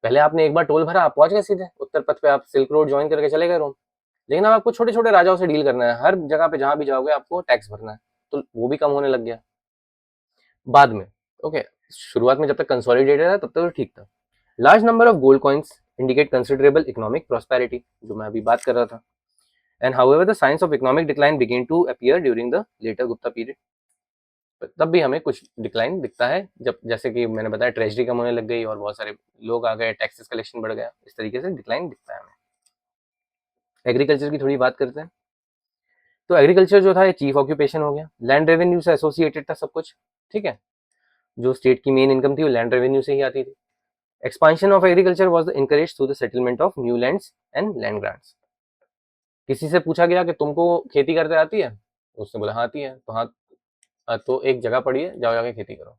पहले आपने एक बार टोल भरा, आप पहुंच गए सीधे उत्तर पथ पे, आप सिल्क रोड ज्वाइन करके चले गए रोम। लेकिन अब आपको छोटे छोटे राजाओं से डील करना है, हर जगह पे जहां भी जाओगे आपको टैक्स भरना है, तो वो भी कम होने लग गया बाद में। ओके, शुरुआत में जब तक कंसोलिडेटेड था तब तक तो ठीक था। Large number of gold coins indicate considerable economic prosperity, जो मैं अभी बात कर रहा था। And however the signs of economic decline begin to appear during the later Gupta period. तब भी हमें कुछ डिक्लाइन दिखता है, जब जैसे कि मैंने बताया ट्रेजरी कम होने लग गई और बहुत सारे लोग आ गए, टैक्सेस कलेक्शन बढ़ गया, इस तरीके से डिक्लाइन दिखता है हमें। एग्रीकल्चर की थोड़ी बात करते हैं। तो एग्रीकल्चर जो था ये चीफ ऑक्यूपेशन हो गया, लैंड रेवेन्यू से एसोसिएटेड था सब कुछ, ठीक है। जो स्टेट की मेन इनकम थी वो लैंड रेवेन्यू से ही आती थी। Expansion of agriculture was encourage through the settlement of new lands and land grants. किसी से पूछा गया कि तुमको खेती करते आती है, उसने बोला हाँ आती है, तो हाँ, तो एक जगह पड़ी है, जाओ जाके खेती करो,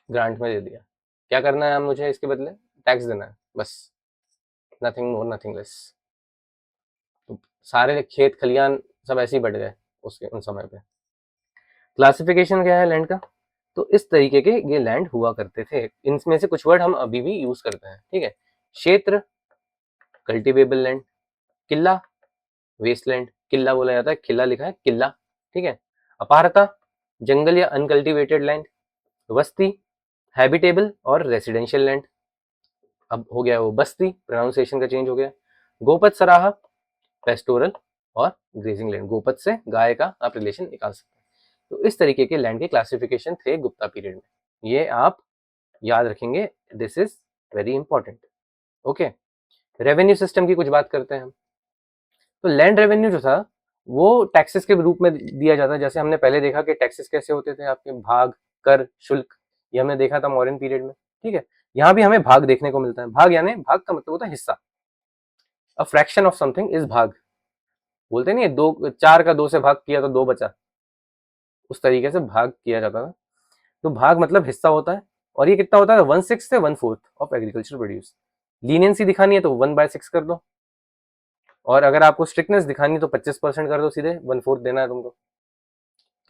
ग्रांट में दे दिया। क्या करना है मुझे इसके बदले, टैक्स देना है बस, नथिंग मोर नथिंग लेस। तो सारे खेत खलियान सब ऐसे ही बढ़ गए उसके उन समय पे। क्लासिफिकेशन क्या है लैंड का, तो इस तरीके के ये लैंड हुआ करते थे। इनमें से कुछ वर्ड हम अभी भी यूज करते हैं, ठीक है। क्षेत्र, कल्टिवेबल लैंड। किला, वेस्टलैंड, किला बोला जाता है, किला लिखा है किला, ठीक है। अपारता, जंगल या अनकल्टिवेटेड लैंड। वस्ती, हैबिटेबल और रेसिडेंशियल लैंड। अब हो गया वो बस्ती, प्रोनाउंसिएशन का चेंज हो गया। गोपत सराहा, पेस्टोरल और ग्रेजिंग लैंड। गोपत से गाय का आप रिलेशन निकाल सकते हैं। तो इस तरीके के लैंड के क्लासिफिकेशन थे गुप्ता पीरियड में, ये आप याद रखेंगे, this is very important. Okay, revenue system की कुछ बात करते हैं हम। तो लैंड रेवेन्यू जो था वो टैक्सेस के रूप में दिया जाता है। जैसे हमने पहले देखा कि टैक्सेस कैसे होते थे आपके, भाग, कर, शुल्क, ये हमने देखा था मॉडर्न पीरियड में, ठीक है। यहाँ भी हमें भाग देखने को मिलता है। भाग यानी, भाग का मतलब होता है हिस्सा, a fraction of something is भाग। बोलते नहीं, दो चार का दो से भाग किया तो दो बचा, उस तरीके से भाग किया जाता था। तो भाग मतलब हिस्सा होता है, और ये कितना होता है, 1/6 से 1/4 ऑफ एग्रीकल्चर प्रोड्यूस। लीनियंसी दिखानी है तो 1/6 कर दो, और अगर आपको स्ट्रिक्टनेस दिखानी है तो 25% कर दो, सीधे 1/4 देना है तुमको।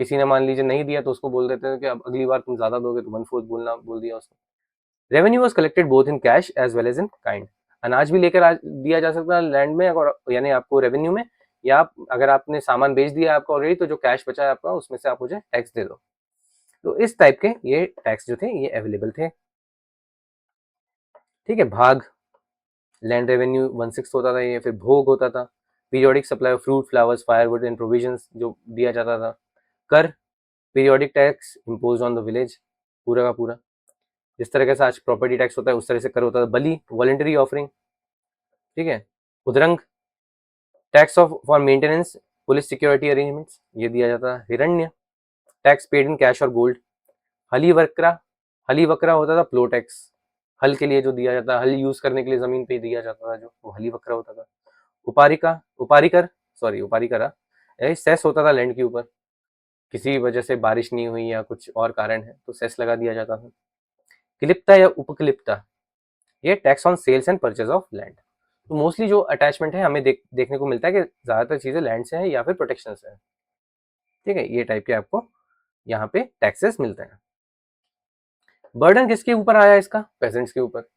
किसी ने मान लीजिए नहीं दिया तो उसको बोल देते हैं कि अब अगली बार तुम ज्यादा दोगे तो 1/4 बोलना, बोल दिया उसको। Revenue was collected both in cash as well as in kind. अनाज भी लेकर दिया जा सकता है लैंड में, अगर यानी आपको रेवेन्यू में, या आप अगर आपने सामान बेच दिया आपका ऑलरेडी, तो जो कैश बचा है आपका उसमें से आप मुझे टैक्स दे दो। तो इस टाइप के ये टैक्स जो थे ये अवेलेबल थे, ठीक है। भाग, लैंड रेवेन्यू 1/6 होता था ये। फिर भोग होता था, periodic supply of fruit, flowers, firewood and provisions जो दिया जाता था। कर, periodic tax impose on the village, पूरा का पूरा। जिस तरह से आज प्रॉपर्टी टैक्स होता है उस तरह से कर होता था। बलि, वॉलंटरी ऑफरिंग, ठीक है। Udranga, tax of for maintenance, police security arrangements, ये दिया जाता है। Hiranya, tax paid in cash और गोल्ड। हली वक्रा, हली वक्रा होता था प्लो टैक्स, हल के लिए जो दिया जाता है, हल यूज करने के लिए जमीन पे दिया जाता था, जो वो हली वक्रा होता था। उपारिका, उपारिकर, सॉरी उपारिकरा, सेस होता था लैंड के ऊपर, किसी वजह से बारिश नहीं हुई या कुछ और कारण है तो सेस लगा दिया जाता था। क्लिप्ता या उपक्लिप्ता, ये tax on sales and purchase of land. तो मोस्टली जो अटैचमेंट है हमें देखने को मिलता है कि ज्यादातर चीजें लैंड से है या फिर प्रोटेक्शन से है, ठीक है। ये टाइप के आपको यहाँ पे टैक्सेस मिलते हैं। बर्डन किसके ऊपर आया इसका, पेजेंट्स के ऊपर।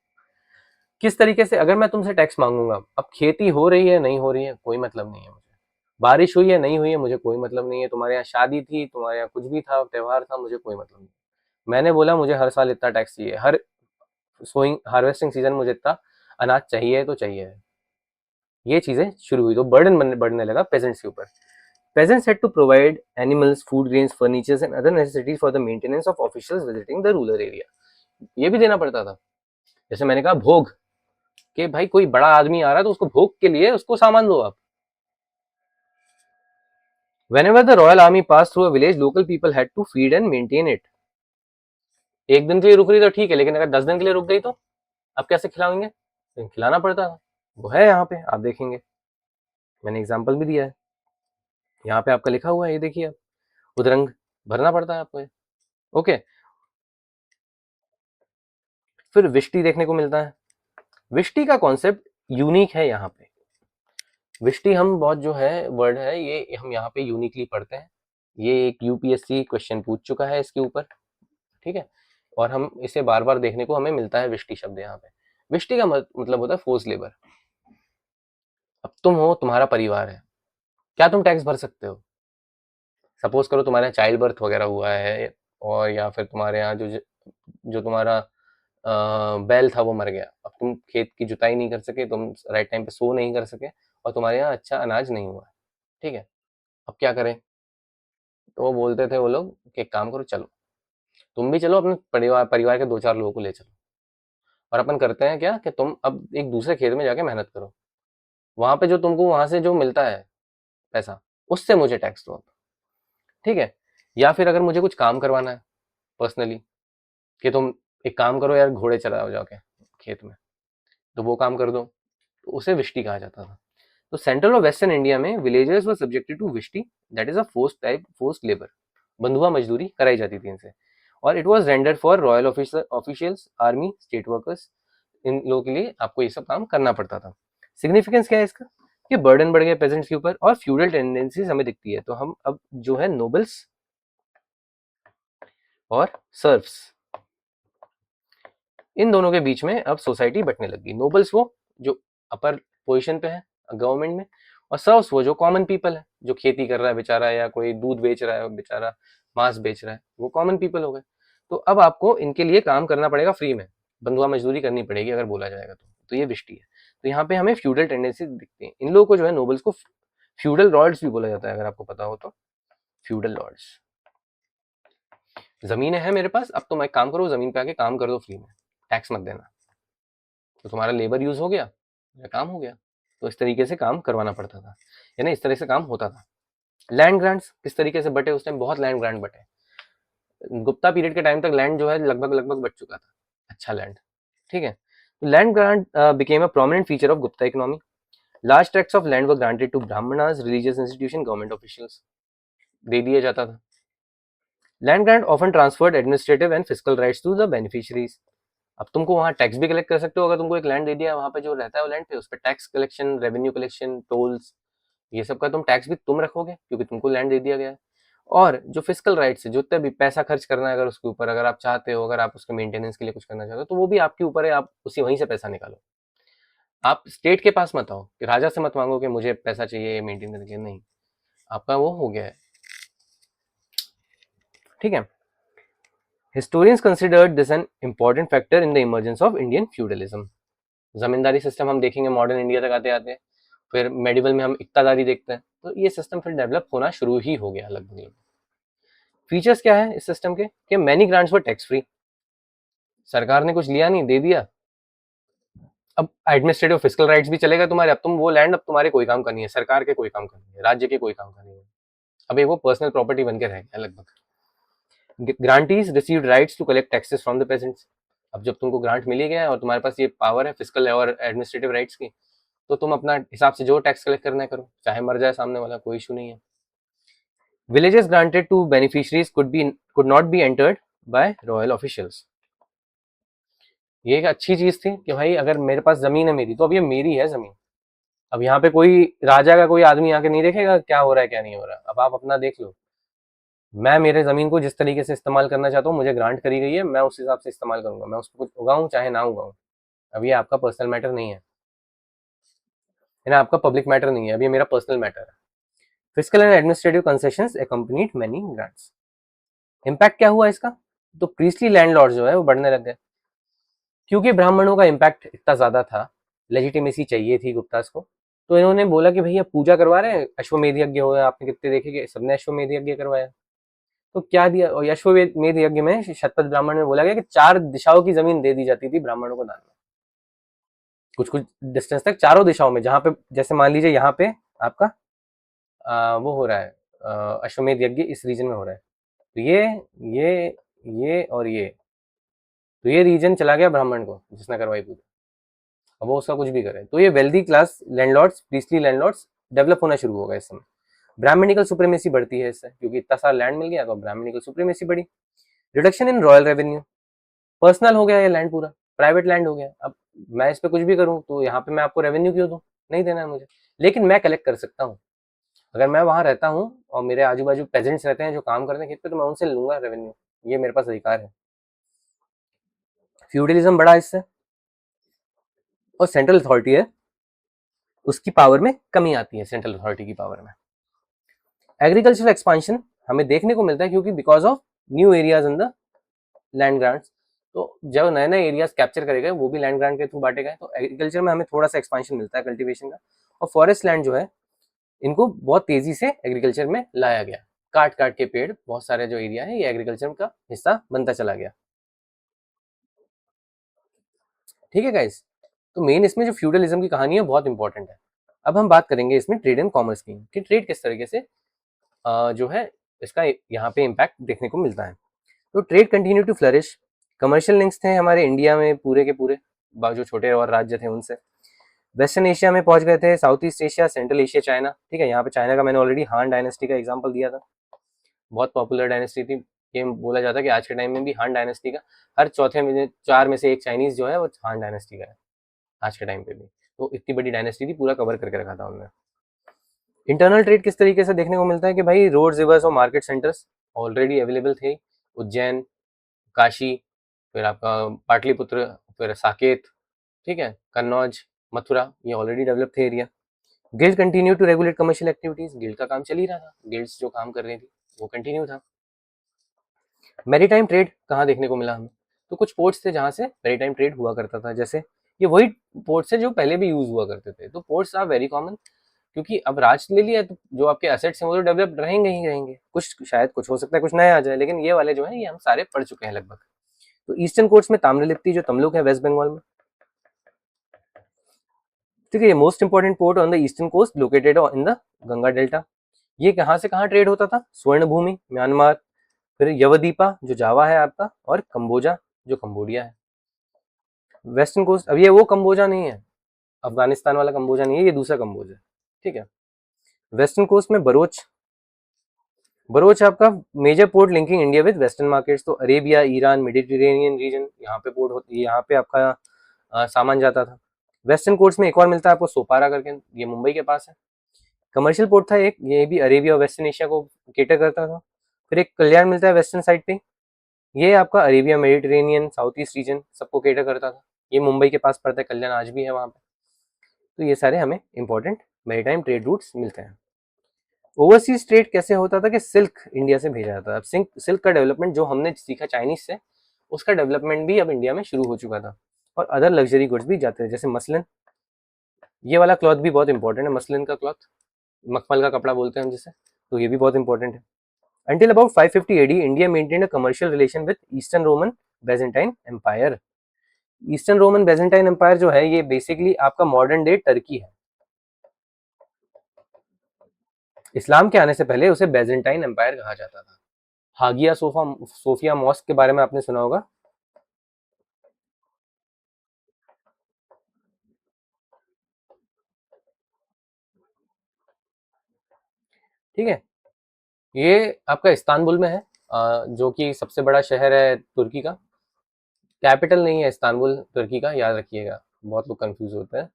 किस तरीके से, अगर मैं तुमसे टैक्स मांगूंगा, अब खेती हो रही है नहीं हो रही है कोई मतलब नहीं है मुझे, बारिश हुई है नहीं हुई है मुझे कोई मतलब नहीं है, तुम्हारे यहाँ शादी थी, तुम्हारे यहाँ कुछ भी था, त्योहार था, मुझे कोई मतलब नहीं। मैंने बोला मुझे हर साल इतना टैक्स चाहिए, हर सोइंग हार्वेस्टिंग सीजन मुझे इतना अनाज चाहिए तो चाहिए। ये चीजें शुरू हुई तो बर्डन बढ़ने लगा पेजेंट्स के ऊपर। Peasants had to provide animals, food grains, furnitures and other necessities for the maintenance of officials visiting the rural area. ये भी देना पड़ता था। जैसे मैंने कहा भोग, कि भाई कोई बड़ा आदमी आ रहा है तो उसको भोग के लिए उसको सामान दो आप। Whenever the royal army passed through a village, local people had to feed and maintain it. एक दिन के लिए रुक रही तो ठीक है, लेकिन अगर 10 दिन के लिए रुक गई तो अब कैसे खिलाएंगे, तो खिलाना पड़ता था। वो है यहाँ पे आप देखेंगे, मैंने एग्जाम्पल भी दिया है, यहाँ पे आपका लिखा हुआ है, ये देखिए आप, उदरंग भरना पड़ता है आपको। ओके, फिर विष्टि देखने को मिलता है। विष्टि का कॉन्सेप्ट यूनिक है यहाँ पे। विष्टि हम बहुत जो है वर्ड है ये हम यहाँ पे यूनिकली पढ़ते हैं। ये एक यूपीएससी क्वेश्चन पूछ चुका है इसके ऊपर, ठीक है, और हम इसे बार बार देखने को हमें मिलता है विष्टि शब्द यहाँ पे। विष्टि का मतलब होता है फोर्स लेबर। अब तुम हो, तुम्हारा परिवार है, क्या तुम टैक्स भर सकते हो? सपोज करो तुम्हारे यहाँ चाइल्ड बर्थ वगैरह हुआ है, और या फिर तुम्हारे यहाँ जो तुम्हारा बैल था वो मर गया, अब तुम खेत की जुताई नहीं कर सके, तुम राइट टाइम पे सो नहीं कर सके, और तुम्हारे यहाँ अच्छा अनाज नहीं हुआ, ठीक है, अब क्या करें? तो वो बोलते थे वो लोग कि एक काम करो, चलो तुम भी चलो, अपने परिवार परिवार के 2-4 लोगों को ले चलो, और अपन करते हैं क्या कि तुम अब एक दूसरे खेत में जाके मेहनत करो, वहां पे जो तुमको वहां से जो मिलता है पैसा, उससे मुझे टैक्स दो, ठीक है। या फिर अगर मुझे कुछ काम करवाना है पर्सनली, कि तुम एक काम करो यार, घोड़े चलाओ जाके खेत में, तो वो काम कर दो, तो उसे विष्टि कहा जाता था। तो सेंट्रल और वेस्टर्न इंडिया में villagers were subjected to vishti, that is a forced labour. बंधुआ मजदूरी कराई जाती थी इनसे, और it was rendered for royal officials, army, state workers. इन लोगों के लिए आपको ये सब काम करना पड़ता था। सिग्निफिकेंस क्या है इसका? कि बर्डन बढ़ गया पेजेंट्स के ऊपर, और फ्यूडल टेंडेंसीज हमें दिखती है। तो हम अब जो है नोबल्स और सर्फ्स, इन दोनों के बीच में अब सोसाइटी बंटने लगी। नोबल्स वो जो अपर पोजीशन पे है गवर्नमेंट में, और सर्व्स वो जो कॉमन पीपल है, जो खेती कर रहा है बेचारा, या कोई दूध बेच रहा है बेचारा, मांस बेच रहा है, वो कॉमन पीपल हो गए। तो अब आपको इनके लिए काम करना पड़ेगा फ्री में, बंधुआ मजदूरी करनी पड़ेगी अगर बोला जाएगा तो ये विष्टि है। तो यहाँ पे हमें फ्यूडल टेंडेंसी दिखती है। इन लोगों को जो है नोबल्स को फ्यूडल लॉर्ड्स भी बोला जाता है, अगर आपको पता हो तो। फ्यूडल लॉर्ड्स, जमीनें हैं मेरे पास, अब तुम एक काम करो, जमीन पे आके काम कर दो फ्री में, टैक्स मत देना, तो तुम्हारा लेबर यूज हो गया, मेरा काम हो गया। तो इस तरीके से काम करवाना पड़ता था, यानी इस तरह से काम होता था। लैंड ग्रांट्स किस तरीके से बटे? उस टाइम बहुत लैंड ग्रांट बटे। गुप्ता पीरियड के टाइम तक लैंड जो है लगभग लगभग बट चुका था, अच्छा लैंड, ठीक है। Land grant became a prominent feature of Gupta economy. Large tracts of land were granted to Brahmanas, religious institution, government officials, दे दिया जाता था। Land grant often transferred administrative and physical rights to the beneficiaries. अब तुमको वहाँ tax भी collect कर सकते हो, अगर तुमको एक लैंड दे दिया, वहाँ पे जो रहता है वो लैंड पे, उस पर tax collection, revenue collection, tolls, ये सब का तुम टैक्स भी तुम रखोगे, क्योंकि तुमको लैंड दे दिया गया है। और जो फिजिकल राइट्स है, जो जितना भी पैसा खर्च करना है अगर उसके ऊपर, अगर आप चाहते हो, अगर आप उसके मेंटेनेंस के लिए कुछ करना चाहते हो, तो वो भी आपके ऊपर है, आप उसी वहीं से पैसा निकालो। आप स्टेट के पास मत आओ, कि राजा से मत मांगो कि मुझे पैसा चाहिए मेंटेन करने के लिए, नहीं, आपका वो हो गया है, ठीक है। Historians considered this an important factor in the emergence of Indian feudalism. Zamindari system हम देखेंगे मॉडर्न इंडिया तक आते आते, फिर मेडिवल में हम इक्तादारी देखते हैं, तो ये सिस्टम फिर डेवलप होना शुरू ही हो गया लगभग। फीचर्स क्या है इस सिस्टम के? कि मैनी ग्रांट्स वर टैक्स फ्री, सरकार ने कुछ लिया नहीं, दे दिया। अब एडमिनिस्ट्रेटिव फिजिकल राइट्स भी चलेगा तुम्हारे, अब तुम वो लैंड अब तुम्हारे कोई काम का नहीं है, सरकार के कोई काम का नहीं है, राज्य के कोई काम का नहीं है, अब वो पर्सनल प्रॉपर्टी बन के रह गया लगभग। Grantees received rights to collect taxes from the peasants. अब जब तुमको ग्रांट मिल ही गया है और तुम्हारे पास ये पावर है फिजिकल और एडमिनिस्ट्रेटिव राइट्स की, तो तुम अपना हिसाब से जो टैक्स कलेक्ट करना है करो, चाहे मर जाए सामने वाला, कोई इशू नहीं है। Villages granted to beneficiaries could not be entered by royal officials. ये एक अच्छी चीज थी कि भाई अगर मेरे पास जमीन है मेरी, तो अब ये मेरी है जमीन, अब यहाँ पे कोई राजा का कोई आदमी आके नहीं देखेगा क्या हो रहा है क्या नहीं हो रहा है, अब आप अपना देख लो। मैं मेरे जमीन को जिस तरीके से इस्तेमाल करना चाहता हूँ, मुझे ग्रांट करी गई है, मैं उस हिसाब से इस्तेमाल करूंगा, मैं उसको कुछ उगाऊं चाहे ना उगाऊं। अब ये आपका पर्सनल मैटर नहीं है, ना आपका पब्लिक मैटर नहीं है, अब ये मेरा पर्सनल मैटर है। Physical and administrative concessions accompanied many grants. Impact क्या हुआ इसका? तो प्रीस्टली लैंडलॉर्ड जो है वो बढ़ने लग गए, क्योंकि ब्राह्मणों का इम्पैक्ट इतना ज्यादा था, लेजिटिमेसी चाहिए थी गुप्तास को, तो इन्होंने बोला कि भैया पूजा करवा रहे हैं, अश्वमेध यज्ञ हो गया, आपने कितने देखे कि सबने अश्वमेध यज्ञ करवाया। तो क्या दिया, और अश्वमेध यज्ञ में शतपथ ब्राह्मण में बोला गया कि 4 दिशाओं की जमीन दे दी जाती थी ब्राह्मणों को दान में, कुछ कुछ डिस्टेंस तक चारों दिशाओं में, जहां पे जैसे मान लीजिए यहाँ पे आपका वो हो रहा है, अश्वमेध यज्ञ इस रीजन में हो रहा है, तो ये और ये, तो ये रीजन चला गया ब्राह्मण को जिसने करवाई पूजा, अब वो उसका कुछ भी करे। तो ये wealthy class landlords, priestly landlords develop होना शुरू हो गया इस समय। ब्राह्मणिकल सुप्रीमेसी बढ़ती है इससे, क्योंकि इतना सारा लैंड मिल गया, तो ब्राह्मणिकल सुप्रीमेसी बढ़ी। Reduction in royal revenue, personal हो गया ये लैंड पूरा, प्राइवेट लैंड हो गया। अब मैं इस पे कुछ भी करूँ तो यहाँ पे मैं आपको रेवेन्यू क्यों दूँ? नहीं देना है मुझे, लेकिन मैं कलेक्ट कर सकता हूँ। अगर मैं वहाँ रहता हूँ और मेरे आजू बाजू पेजेंट्स रहते हैं जो काम करते हैं खेत पे, तो मैं उनसे लूंगा रेवेन्यू, ये मेरे पास अधिकार है। फ्यूडलिज्म बढ़ा इससे, और सेंट्रल अथॉरिटी है उसकी पावर में कमी आती है, सेंट्रल अथॉरिटी की पावर में। एग्रीकल्चरल एक्सपांशन हमें देखने को मिलता है क्योंकि because of new areas in the land grants. तो जब नए नए एरियाज कैप्चर करे गए, वो भी लैंड ग्रांट के थ्रू बांटे गए, तो एग्रीकल्चर में हमें थोड़ा सा एक्सपांशन मिलता है कल्टीवेशन का। और फॉरेस्ट लैंड जो है, इनको बहुत तेजी से एग्रीकल्चर में लाया गया, काट काट के पेड़, बहुत सारे जो एरिया है ये एग्रीकल्चर का हिस्सा बनता चला गया। ठीक है गाइस, तो मेन इसमें जो फ्यूडलिज्म की कहानी है बहुत इंपॉर्टेंट है। अब हम बात करेंगे इसमें ट्रेड एंड कॉमर्स की, कि ट्रेड किस तरीके से जो है इसका यहाँ पे इम्पैक्ट देखने को मिलता है। तो trade continue to flourish, commercial links थे हमारे इंडिया में पूरे के पूरे, जो छोटे और राज्य थे उनसे। वेस्टर्न एशिया में पहुंच गए थे, south east Asia, central Asia, China. ठीक है, यहाँ पे चाइना का मैंने ऑलरेडी हान डायनेस्टी का एग्जांपल दिया था, बहुत पॉपुलर डायनेस्टी थी। ये बोला जाता है कि आज के टाइम में भी हान डायनेस्टी का हर चौथे में 4 में से एक चाइनीज जो है वो हान डायनेस्टी का है आज के टाइम पे भी। तो इतनी बड़ी डायनेस्टी थी, पूरा कवर करके रखा था उन्होंने। इंटरनल ट्रेड किस तरीके से देखने को मिलता है कि भाई रोड, रिवर्स और मार्केट सेंटर्स ऑलरेडी अवेलेबल थे। उज्जैन, काशी, फिर आपका पाटलिपुत्र, फिर साकेत, ठीक है, कन्नौज, मथुरा, ये ऑलरेडी डेवलप थे area. Guild continue to regulate commercial activities, guild का काम चल ही रहा था, गिल्ड्स जो काम कर रही थी वो कंटिन्यू था। मैरीटाइम ट्रेड कहाँ देखने को मिला हमें? तो कुछ पोर्ट्स थे जहाँ से मैरीटाइम ट्रेड हुआ करता था, जैसे ये वही पोर्ट्स है जो पहले भी यूज हुआ करते थे। तो पोर्ट्स आर वेरी कॉमन, क्योंकि अब राज ले लिया तो जो आपके एसेट्स हैं वो तो डेवलप रहेंगे ही रहेंगे, कुछ शायद कुछ हो सकता है कुछ नया आ जाए, लेकिन ये वाले जो है ये हम सारे पढ़ चुके हैं लगभग। तो ईस्टर्न कोस्ट में ताम्रलिप्ति जो तमलुक है वेस्ट बंगाल में, ठीक है, ये most important port on the eastern coast located in the Ganga delta. ये कहाँ से कहाँ ट्रेड होता था? स्वर्ण भूमि म्यांमार, फिर यवदीपा जो जावा है आपका, और कंबोजा जो कंबोडिया है। वेस्टर्न कोस्ट, अब ये वो कंबोजा नहीं है, अफगानिस्तान वाला कंबोजा नहीं है, ये दूसरा कंबोजा है। ठीक है, वेस्टर्न कोस्ट में बरोच, बरोच आपका major port linking India with western markets. तो अरेबिया, ईरान, मेडिटेरेनियन रीजन, यहाँ पे पोर्ट होती, यहाँ पे आपका सामान जाता था। वेस्टर्न कोस्ट में एक और मिलता है आपको सोपारा करके, ये मुंबई के पास है, कमर्शियल पोर्ट था एक, ये भी अरेबिया और वेस्टर्न एशिया को केटर करता था। फिर एक कल्याण मिलता है वेस्टर्न साइड पे, ये आपका Arabia, Mediterranean, south east region सबको केटर करता था, ये मुंबई के पास पड़ता है, कल्याण आज भी है वहाँ पे। तो ये सारे हमें इंपॉर्टेंट मैरीटाइम ट्रेड रूट्स मिलते हैं। ओवरसीज ट्रेड कैसे होता था कि सिल्क इंडिया से भेजा जाता था। अब सिल्क का डेवलपमेंट जो हमने सीखा चाइनीज से, उसका डेवलपमेंट भी अब इंडिया में शुरू हो चुका था, और अदर लग्जरी गुड्स भी जाते थे, जैसे मसलिन, ये वाला क्लॉथ भी बहुत इंपॉर्टेंट है, मसलिन का क्लॉथ, मखमल का कपड़ा बोलते हैं हम जिसे, तो ये भी बहुत इंपॉर्टेंट है। Until about 550 AD, India maintained a commercial relation with Eastern Roman Byzantine Empire. Eastern Roman Byzantine empire जो है ये बेसिकली आपका मॉडर्न डे टर्की है। इस्लाम के आने से पहले उसे बेजेंटाइन एम्पायर कहा जाता था। हागिया सोफिया मॉस्क के बारे में आपने सुना होगा। ठीक है, ये आपका इस्तांबुल में है, जो कि सबसे बड़ा शहर है तुर्की का। कैपिटल नहीं है इस्तांबुल तुर्की का, याद रखिएगा, बहुत लोग कंफ्यूज होते हैं।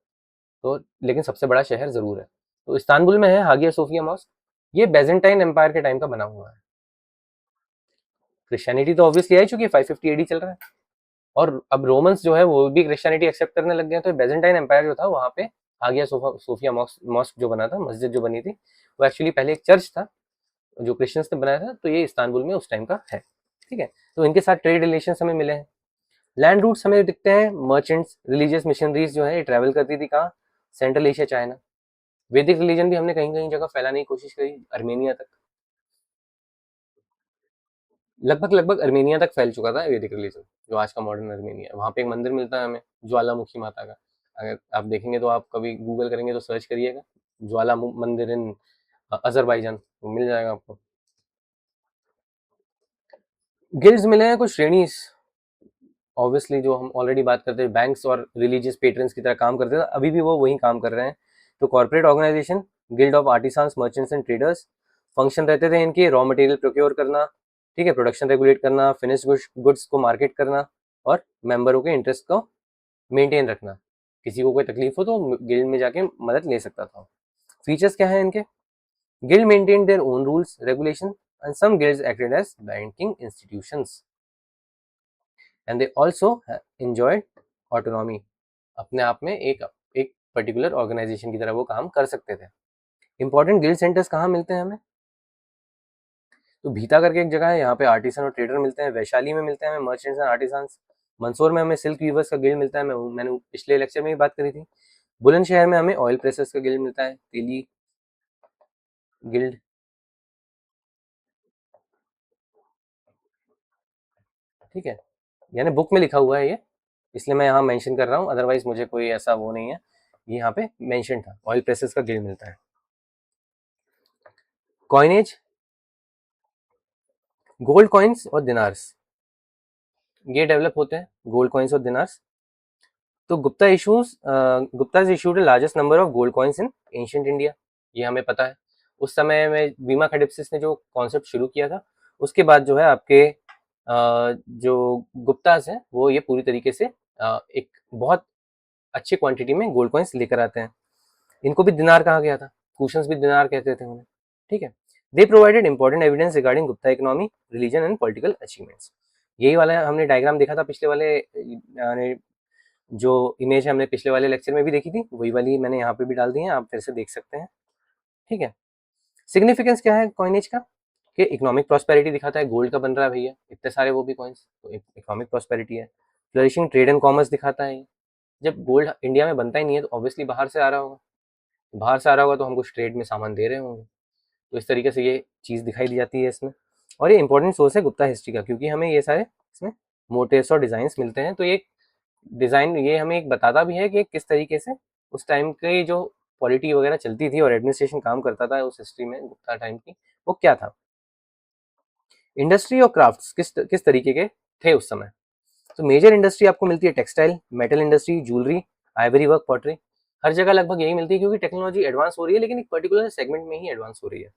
तो लेकिन सबसे बड़ा शहर जरूर है। तो इस्तांबुल में है हागिया सोफिया मॉस्क, ये बेजेंटाइन एम्पायर के टाइम का बना हुआ है। क्रिश्चियनिटी तो ऑब्वियसली आई चुकी है, 550 एडी चल रहा है, और अब रोमन्स जो है वो भी क्रिश्चियनिटी एक्सेप्ट करने लग गए। तो बेजेंटाइन एम्पायर जो था वहाँ पे हागिया सोफिया मॉस्क जो बना था, मस्जिद जो बनी थी, वो एक्चुअली पहले एक चर्च था जो क्रिश्चियंस ने बनाया था। तो ये इस्तांबुल में उस टाइम का है। ठीक है, तो इनके साथ ट्रेड रिलेशन हमें मिले हैं। लैंड रूट्स हमें दिखते हैं, मर्चेंट्स, रिलीजियस मिशनरीज जो है ये ट्रैवल करती थी कहाँ? Central Asia, China. वैदिक रिलीजन भी हमने कहीं कहीं जगह फैलाने की कोशिश करी, अर्मेनिया तक, लगभग लगभग अर्मेनिया तक फैल चुका था वैदिक रिलीजन, जो आज का मॉडर्न अर्मेनिया है। वहाँ पे एक मंदिर मिलता है हमें, ज्वालामुखी माता का। अगर आप देखेंगे तो आप कभी गूगल करेंगे तो सर्च करिएगा ज्वाला मंदिर इन अजरबैजान, तो मिल जाएगा आपको। गिल्ड्स मिले हैं, कुछ श्रेणीज, ऑब्वियसली जो हम ऑलरेडी बात करते हैं, बैंक्स और रिलीजियस पेट्रन्स की तरह काम करते थे, अभी भी वो वही काम कर रहे हैं। तो corporate organisation, guild of artisans, merchants and traders, function रहते थे इनके, रॉ मटेरियल प्रोक्योर करना, ठीक है, प्रोडक्शन रेगुलेट करना, फिनिश गुड्स को मार्केट करना, और मेंबरों के इंटरेस्ट को मेंटेन रखना, किसी को कोई तकलीफ हो तो गिल्ड में जाके मदद ले सकता था। फीचर्स क्या है इनके? Guild maintain their own rules regulation and some guilds acted as banking institutions and they also enjoyed autonomy. अपने आप में एक पर्टिकुलर ऑर्गेनाइजेशन की तरह वो काम कर सकते थे। इंपॉर्टेंट गिल्ड सेंटर्स कहाँ मिलते हैं हमें? तो भीता करके एक जगह है, यहाँ पे आर्टिसन और ट्रेडर मिलते हैं। वैशाली में मिलते हैं हमें मर्चेंट्स एंड आर्टिसंस। मंदसौर में हमें सिल्क वीवर्स का गिल्ड मिलता है, मैंने पिछले लेक्चर में भी बात करी थी। बुलंदशहर में हमें ऑयल प्रेसर्स का गिल्ड मिलता है, तेली गिल्ड। ठीक है, यानी बुक में लिखा हुआ है ये, इसलिए मैं यहाँ मेंशन कर रहा हूँ, अदरवाइज मुझे कोई ऐसा वो नहीं है। ये यहाँ पे मेंशन था, ऑयल प्रेसर्स का गिल्ड मिलता है। कॉइनेज, गोल्ड कॉइन्स और दिनार्स, ये डेवलप होते हैं गोल्ड कॉइन्स और दिनार्स। तो Gupta issued largest number of gold coins in ancient India, ये हमें पता है। उस समय में बीमा खडिप्सिस ने जो कॉन्सेप्ट शुरू किया था, उसके बाद जो है आपके जो गुप्ताज हैं वो ये पूरी तरीके से एक बहुत अच्छी क्वांटिटी में गोल्ड कॉइन्स लेकर आते हैं। इनको भी दिनार कहा गया था, कुशंस भी दिनार कहते थे उन्हें। ठीक है, दे provided important evidence regarding Gupta economy, religion and political achievements. यही वाला हमने डायग्राम देखा था पिछले वाले, जो इमेज हमने पिछले वाले लेक्चर में भी देखी थी, वही वाली मैंने यहाँ पे भी डाल दी है, आप फिर से देख सकते हैं। ठीक है, सिग्निफिकेंस क्या है कॉइनेज का? कि इकोनॉमिक प्रॉस्पेरिटी दिखाता है, गोल्ड का बन रहा है भैया इतने सारे वो भी कॉइन्स, तो इकोनॉमिक प्रॉस्पेरिटी है। फ्लरिशिंग ट्रेड एंड कॉमर्स दिखाता है। जब गोल्ड इंडिया में बनता ही नहीं है तो ऑब्वियसली बाहर से आ रहा होगा, बाहर से आ रहा होगा तो हम कुछ ट्रेड में सामान दे रहे होंगे, तो इस तरीके से ये चीज़ दिखाई दी जाती है इसमें। और ये इंपॉर्टेंट सोर्स है गुप्ता हिस्ट्री का, क्योंकि हमें ये सारे इसमें मोटिव्स और डिजाइन्स मिलते हैं। तो ये डिज़ाइन ये हमें एक बताता भी है कि किस तरीके से उस टाइम की जो पॉलिटी वगैरह चलती थी और एडमिनिस्ट्रेशन काम करता था उस हिस्ट्री में गुप्ता टाइम की, वो क्या था। इंडस्ट्री और क्राफ्ट्स किस किस तरीके के थे उस समय? तो मेजर इंडस्ट्री आपको मिलती है textile, metal industry, jewellery, ivory work, pottery. हर जगह लगभग यही मिलती है, क्योंकि टेक्नोलॉजी एडवांस हो रही है लेकिन एक पर्टिकुलर सेगमेंट में ही एडवांस हो रही है।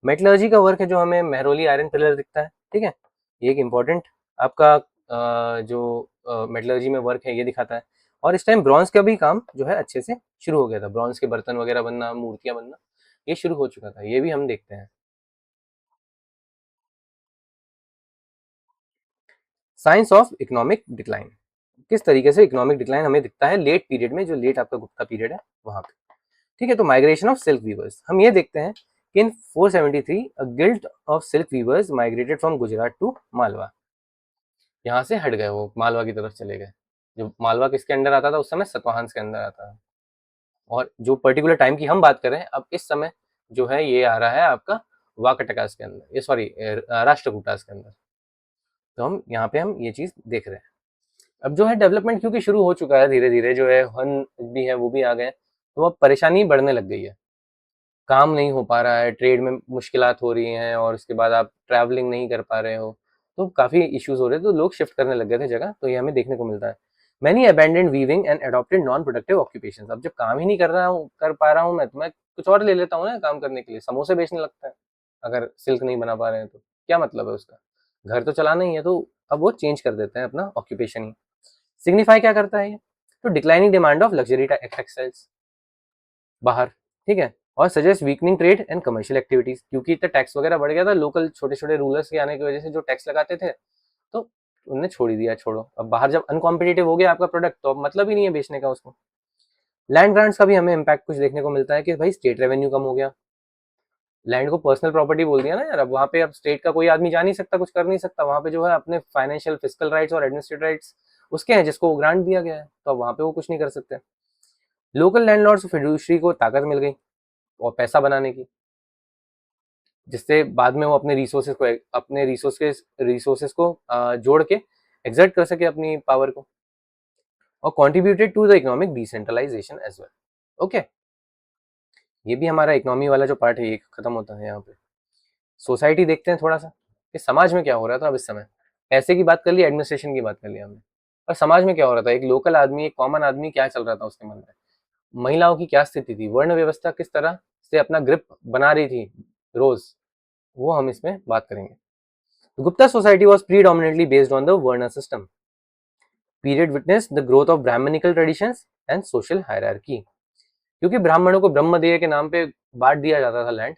मेटलर्जी का वर्क है, जो हमें मेहरौली आयरन पिलर दिखता है। ठीक है, ये एक इम्पॉर्टेंट आपका जो मेटलर्जी में वर्क है ये दिखाता है। और इस टाइम ब्रॉन्ज का भी काम जो है अच्छे से शुरू हो गया था, ब्रॉन्ज के बर्तन वगैरह बनना, मूर्तियां बनना, ये शुरू हो चुका था, ये भी हम देखते हैं। साइंस ऑफ इकोनॉमिक डिक्लाइन, किस तरीके से इकोनॉमिक डिक्लाइन हमें दिखता है लेट पीरियड में, जो लेट आपका गुप्ता पीरियड है वहां पे। ठीक है, तो माइग्रेशन ऑफ सिल्क वीवर्स हम ये देखते हैं कि in 473 a guild of silk weavers migrated from Gujarat to Malwa. यहाँ से हट गए, वो मालवा की तरफ चले गए। जो मालवा किसके अंडर आता था उस समय? सतवाहन के अंदर आता था। और जो पर्टिकुलर टाइम की हम बात कर रहे हैं अब इस समय, जो है ये आ रहा है आपका वाकटकास के अंदर, ये सॉरी राष्ट्रकूटास के अंदर। तो हम यहाँ पे हम ये चीज देख रहे हैं। अब जो है डेवलपमेंट क्योंकि शुरू हो चुका है धीरे धीरे, जो है हन भी है वो भी आ गए, तो अब परेशानी बढ़ने लग गई है। काम नहीं हो पा रहा है, ट्रेड में मुश्किलात हो रही हैं, और उसके बाद आप ट्रैवलिंग नहीं कर पा रहे हो, तो काफ़ी इश्यूज हो रहे थे, तो लोग शिफ्ट करने लग गए थे जगह, तो ये हमें देखने को मिलता है। Many abandoned weaving and adopted non productive occupation. अब जब काम ही नहीं कर पा रहा हूँ मैं, तो मैं कुछ और ले लेता हूँ ना काम करने के लिए, समोसे बेचने लगता है। अगर सिल्क नहीं बना पा रहे हैं तो क्या मतलब है उसका, घर तो चलाना ही है, तो अब वो चेंज कर देते हैं अपना ऑक्यूपेशन ही। सिग्निफाई क्या करता है ये? तो declining demand of luxury textiles बाहर। ठीक है, और suggest weakening trade and commercial activities, क्योंकि इतना टैक्स वगैरह बढ़ गया था, लोकल छोटे छोटे रूलर्स के आने की वजह से जो टैक्स लगाते थे, तो उन्होंने छोड़ ही दिया, छोड़ो अब बाहर जब अनकॉम्पिटिटिव हो गया आपका प्रोडक्ट, तो अब मतलब ही नहीं है बेचने का उसको। लैंड ग्रांट्स का भी हमें इम्पैक्ट कुछ देखने को मिलता है कि भाई स्टेट रेवेन्यू कम हो गया, लैंड को पर्सनल प्रॉपर्टी बोल दिया ना यार, अब वहाँ पे अब स्टेट का कोई आदमी जा नहीं सकता, कुछ कर नहीं सकता, वहाँ पे जो है अपने फाइनेंशियल फिजिकल राइट्स और एडमिनिस्ट्रेटिव राइट्स उसके हैं जिसको ग्रांट दिया गया है, तो अब वहाँ पे वो कुछ नहीं कर सकते। लोकल लैंडलॉर्ड्स फिड्यूशरी को ताकत मिल गई और पैसा बनाने की, जिससे बाद में वो अपने रिसोर्सेज को जोड़ के एग्जर्ट कर सके अपनी पावर को, और contributed to the economic decentralisation as well. Okay, ये भी हमारा इकोनॉमी वाला जो पार्ट है ये खत्म होता है यहाँ पे। सोसाइटी देखते हैं थोड़ा सा कि समाज में क्या हो रहा था अब इस समय। पैसे की बात कर ली, एडमिनिस्ट्रेशन की बात कर ली हमने, और समाज में क्या हो रहा था, एक लोकल आदमी, एक कॉमन आदमी, क्या चल रहा था उसके मन में, महिलाओं की क्या स्थिति थी, वर्ण व्यवस्था किस तरह से अपना ग्रिप बना रही थी रोज, वो हम इसमें बात करेंगे। Gupta society was predominantly based on the varna system. Period witness the growth of brahmanical traditions and social hierarchy. क्योंकि ब्राह्मणों को ब्रह्मदेय के नाम पे बांट दिया जाता था लैंड,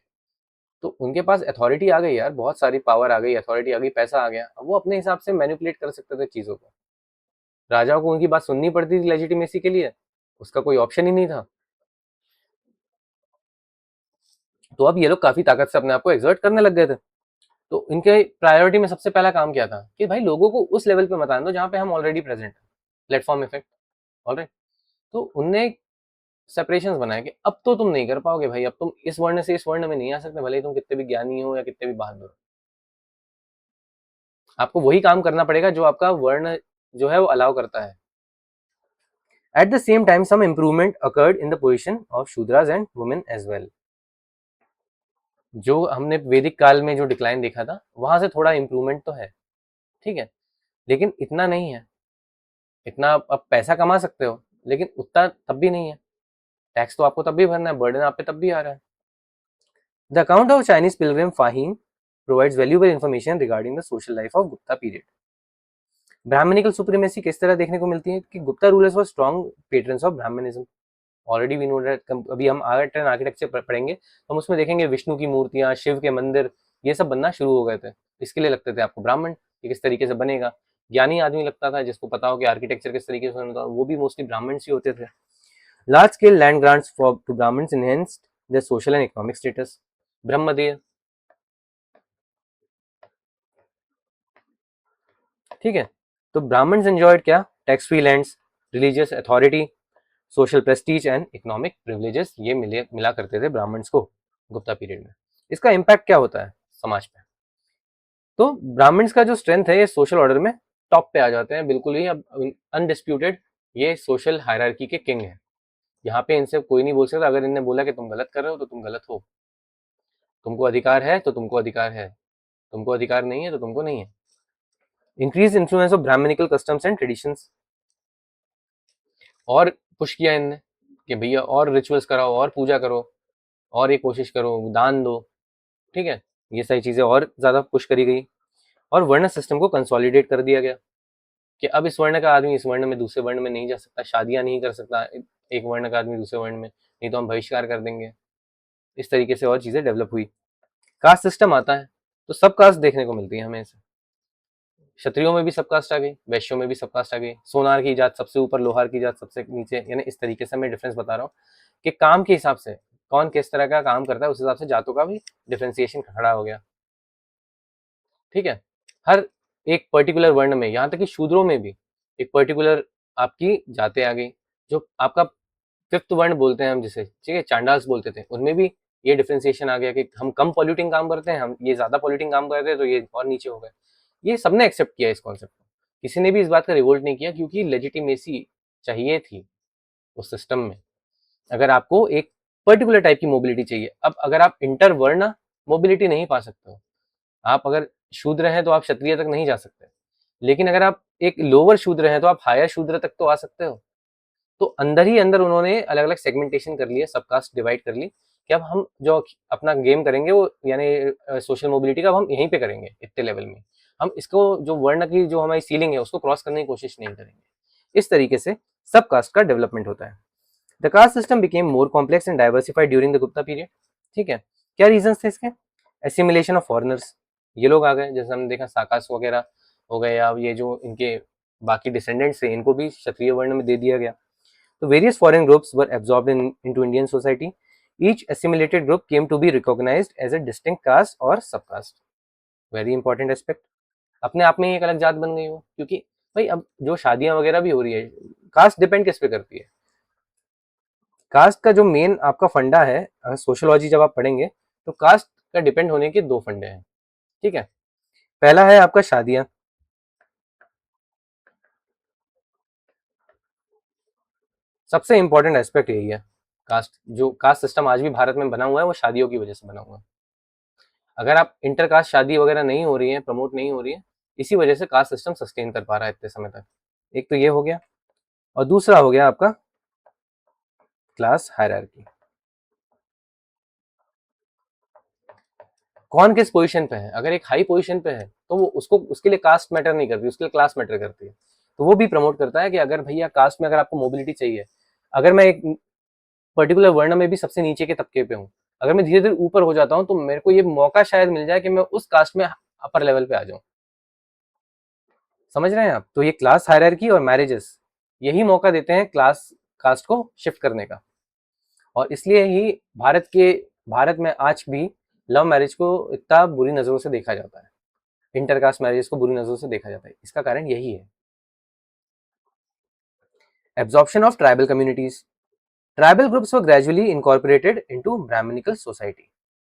तो उनके पास अथॉरिटी आ गई यार, बहुत सारी पावर आ गई, अथॉरिटी आ गई, पैसा आ गया, अब वो अपने हिसाब से मैनिपुलेट कर सकते थे चीजों को। राजाओं को उनकी बात सुननी पड़ती थी लेजिटिमेसी के लिए, उसका कोई ऑप्शन ही नहीं था। तो अब ये लोग काफी ताकत से अपने आप को एक्सर्ट करने लग गए थे। तो इनके प्रायोरिटी में सबसे पहला काम क्या था कि भाई लोगों को उस लेवल पे मत आने दो जहाँ पे हम ऑलरेडी प्रेजेंट हैं, प्लेटफॉर्म इफेक्ट। ऑलराइट, तो उनने सेपरेशंस बनाए कि अब तो तुम नहीं कर पाओगे भाई, अब तुम इस वर्ण से इस वर्ण में नहीं आ सकते, भले ही तुम कितने भी ज्ञानी हो या कितने भी बहादुर हो, आपको वही काम करना पड़ेगा जो आपका वर्ण जो है वो अलाउ करता है। At the same time some improvement occurred in the position of Shudras and women as well. जो हमने वैदिक काल में जो डिक्लाइन देखा था वहां से थोड़ा इंप्रूवमेंट तो है, ठीक है, लेकिन इतना नहीं है। इतना अब पैसा कमा सकते हो लेकिन उतना तब भी नहीं है, टैक्स तो आपको तब भी भरना है, बर्डन आप पे तब भी आ रहा है। The account of Chinese Pilgrim फाहिन provides valuable information regarding the social life of Gupta period. Brahmanical supremacy किस तरह देखने को मिलती है कि Gupta rulers were strong patrons of Brahmanism. Already we know that, अभी हम आर्ट एंड आर्किटेक्चर पढ़ेंगे तो हम उसमें देखेंगे विष्णु की मूर्तियां, शिव के मंदिर, ये सब बनना शुरू हो गए थे। इसके लिए लगते थे आपको ब्राह्मण, ये किस तरीके से बनेगा। ज्ञानी आदमी लगता था जिसको पता हो कि आर्किटेक्चर किस तरीके से बनता, वो भी मोस्टली ब्राह्मण ही होते थे। Large scale land grants for to Brahmins enhanced their social and economic status. Brahmadeya, ठीक है, तो ब्राह्मण्स एंजॉयड क्या, tax free lands, religious authority, social prestige and economic privileges, ये मिला करते थे ब्राह्मण्स को गुप्ता पीरियड में। इसका इम्पैक्ट क्या होता है समाज पे, तो ब्राह्मण्स का जो स्ट्रेंथ है ये सोशल ऑर्डर में टॉप पे आ जाते हैं बिल्कुल ही, अब अनडिस्प्यूटेड ये सोशल हायरार्की के किंग है। यहाँ पे इनसे कोई नहीं बोल सकता, अगर इनने बोला कि तुम गलत कर रहे हो तो तुम गलत हो, तुमको अधिकार है तो तुमको अधिकार है, तुमको अधिकार नहीं है तो तुमको नहीं है। Increase influence of Brahmanical customs and traditions, और पुश किया इनने कि भैया और रिचुअल्स कराओ और पूजा करो और ये कोशिश करो, दान दो, ठीक है, ये सारी चीजें और ज्यादा पुश करी गई। और वर्ण सिस्टम को कंसोलिडेट कर दिया गया कि अब इस वर्ण का आदमी इस वर्ण में दूसरे वर्ण में नहीं जा सकता, शादियां नहीं कर सकता एक वर्ण का आदमी दूसरे वर्ण में, नहीं तो हम बहिष्कार कर देंगे। इस तरीके से और चीजें डेवलप हुई। कास्ट सिस्टम आता है तो सब कास्ट देखने को मिलती है हमें, क्षत्रियों में भी सब कास्ट आ गई, वैश्यों में भी सब कास्ट आ गई, सोनार की जात सबसे ऊपर, लोहार की जात सबसे नीचे, यानी इस तरीके से मैं डिफरेंस बता रहा हूँ कि काम के हिसाब से कौन किस तरह का काम करता है, उस हिसाब से जातों का भी डिफ्रेंसिएशन खड़ा हो गया, ठीक है। हर एक पर्टिकुलर वर्ण में, यहाँ तक कि शूद्रों में भी एक पर्टिकुलर आपकी जातें आ गई। जो आपका फिफ्थ वर्ण बोलते हैं हम जिसे, ठीक है, चांडाल्स बोलते थे, उनमें भी ये डिफ्रेंसिएशन आ गया कि हम कम पॉल्यूटिंग काम करते हैं, हम ये ज्यादा पॉल्यूटिंग काम करते हैं तो ये और नीचे हो गए। ये सबने एक्सेप्ट किया इस कॉन्सेप्ट को, किसी ने भी इस बात का रिवोल्ट नहीं किया, क्योंकि लेजिटिमेसी चाहिए थी उस सिस्टम में। अगर आपको एक पर्टिकुलर टाइप की मोबिलिटी चाहिए, अब अगर आप इंटर वर्ण मोबिलिटी नहीं पा सकते हो, आप अगर शूद्र हैं तो आप क्षत्रिय तक नहीं जा सकते, लेकिन अगर आप एक लोअर शूद्र हैं तो आप हायर शूद्र तक तो आ सकते हो। तो अंदर ही अंदर उन्होंने अलग अलग सेगमेंटेशन कर लिया, सबकास्ट डिवाइड कर ली कि अब हम जो अपना गेम करेंगे वो यानी सोशल मोबिलिटी का, अब हम यहीं पे करेंगे इतने लेवल में, हम इसको जो वर्ण की जो हमारी सीलिंग है उसको क्रॉस करने की कोशिश नहीं करेंगे। इस तरीके से सब कास्ट का डेवलपमेंट होता है। The caste system became more complex and diversified during the Gupta period, ठीक है। क्या रीजन थे इसके, एसिमिलेशन ऑफ फॉरनर्स, ये लोग आ गए, जैसे हमने देखा साकास वगैरह हो गए, या ये जो इनके बाकी डिसेंडेंट्स थे इनको भी क्षत्रिय वर्ण में दे दिया गया। So various foreign groups were absorbed into Indian society. Each assimilated group came to be recognized as a distinct caste or subcaste. Very important aspect. अपने आप में एक अलग जात बन गई हो, क्योंकि भाई अब जो शादियां वगैरह भी हो रही है, कास्ट डिपेंड किस पे करती है। कास्ट का जो मेन आपका फंडा है, सोशियोलॉजी जब आप पढ़ेंगे तो कास्ट का डिपेंड होने के दो फंडे हैं, ठीक है। पहला है आपका शादियां, सबसे इंपॉर्टेंट एस्पेक्ट यही है। कास्ट, जो कास्ट सिस्टम आज भी भारत में बना हुआ है वो शादियों की वजह से बना हुआ है। अगर आप इंटरकास्ट शादी वगैरह नहीं हो रही है, प्रमोट नहीं हो रही है, इसी वजह से कास्ट सिस्टम सस्टेन कर पा रहा है इतने समय तक। एक तो ये हो गया, और दूसरा हो गया आपका क्लास हायरार्की। कौन किस पोजीशन पे है, अगर एक हाई पोजीशन पे है तो वो उसको, उसके लिए कास्ट मैटर नहीं करती, उसके लिए क्लास मैटर करती है। तो वो भी प्रमोट करता है कि अगर भैया कास्ट में अगर आपको मोबिलिटी चाहिए, अगर मैं एक पर्टिकुलर वर्ण में भी सबसे नीचे के तबके पे हूँ, अगर मैं धीरे धीरे ऊपर हो जाता हूँ तो मेरे को ये मौका शायद मिल जाए कि मैं उस कास्ट में अपर लेवल पे आ जाऊं। समझ रहे हैं आप? तो ये क्लास हायरार्की और मैरिजेस यही मौका देते हैं क्लास कास्ट को शिफ्ट करने का। और इसलिए ही भारत में आज भी लव मैरिज को इतना बुरी नजरों से देखा जाता है, इंटरकास्ट मैरिज को बुरी नजरों से देखा जाता है। इसका कारण यही है। Absorption of tribal communities. Tribal groups were gradually incorporated into Brahmanical society.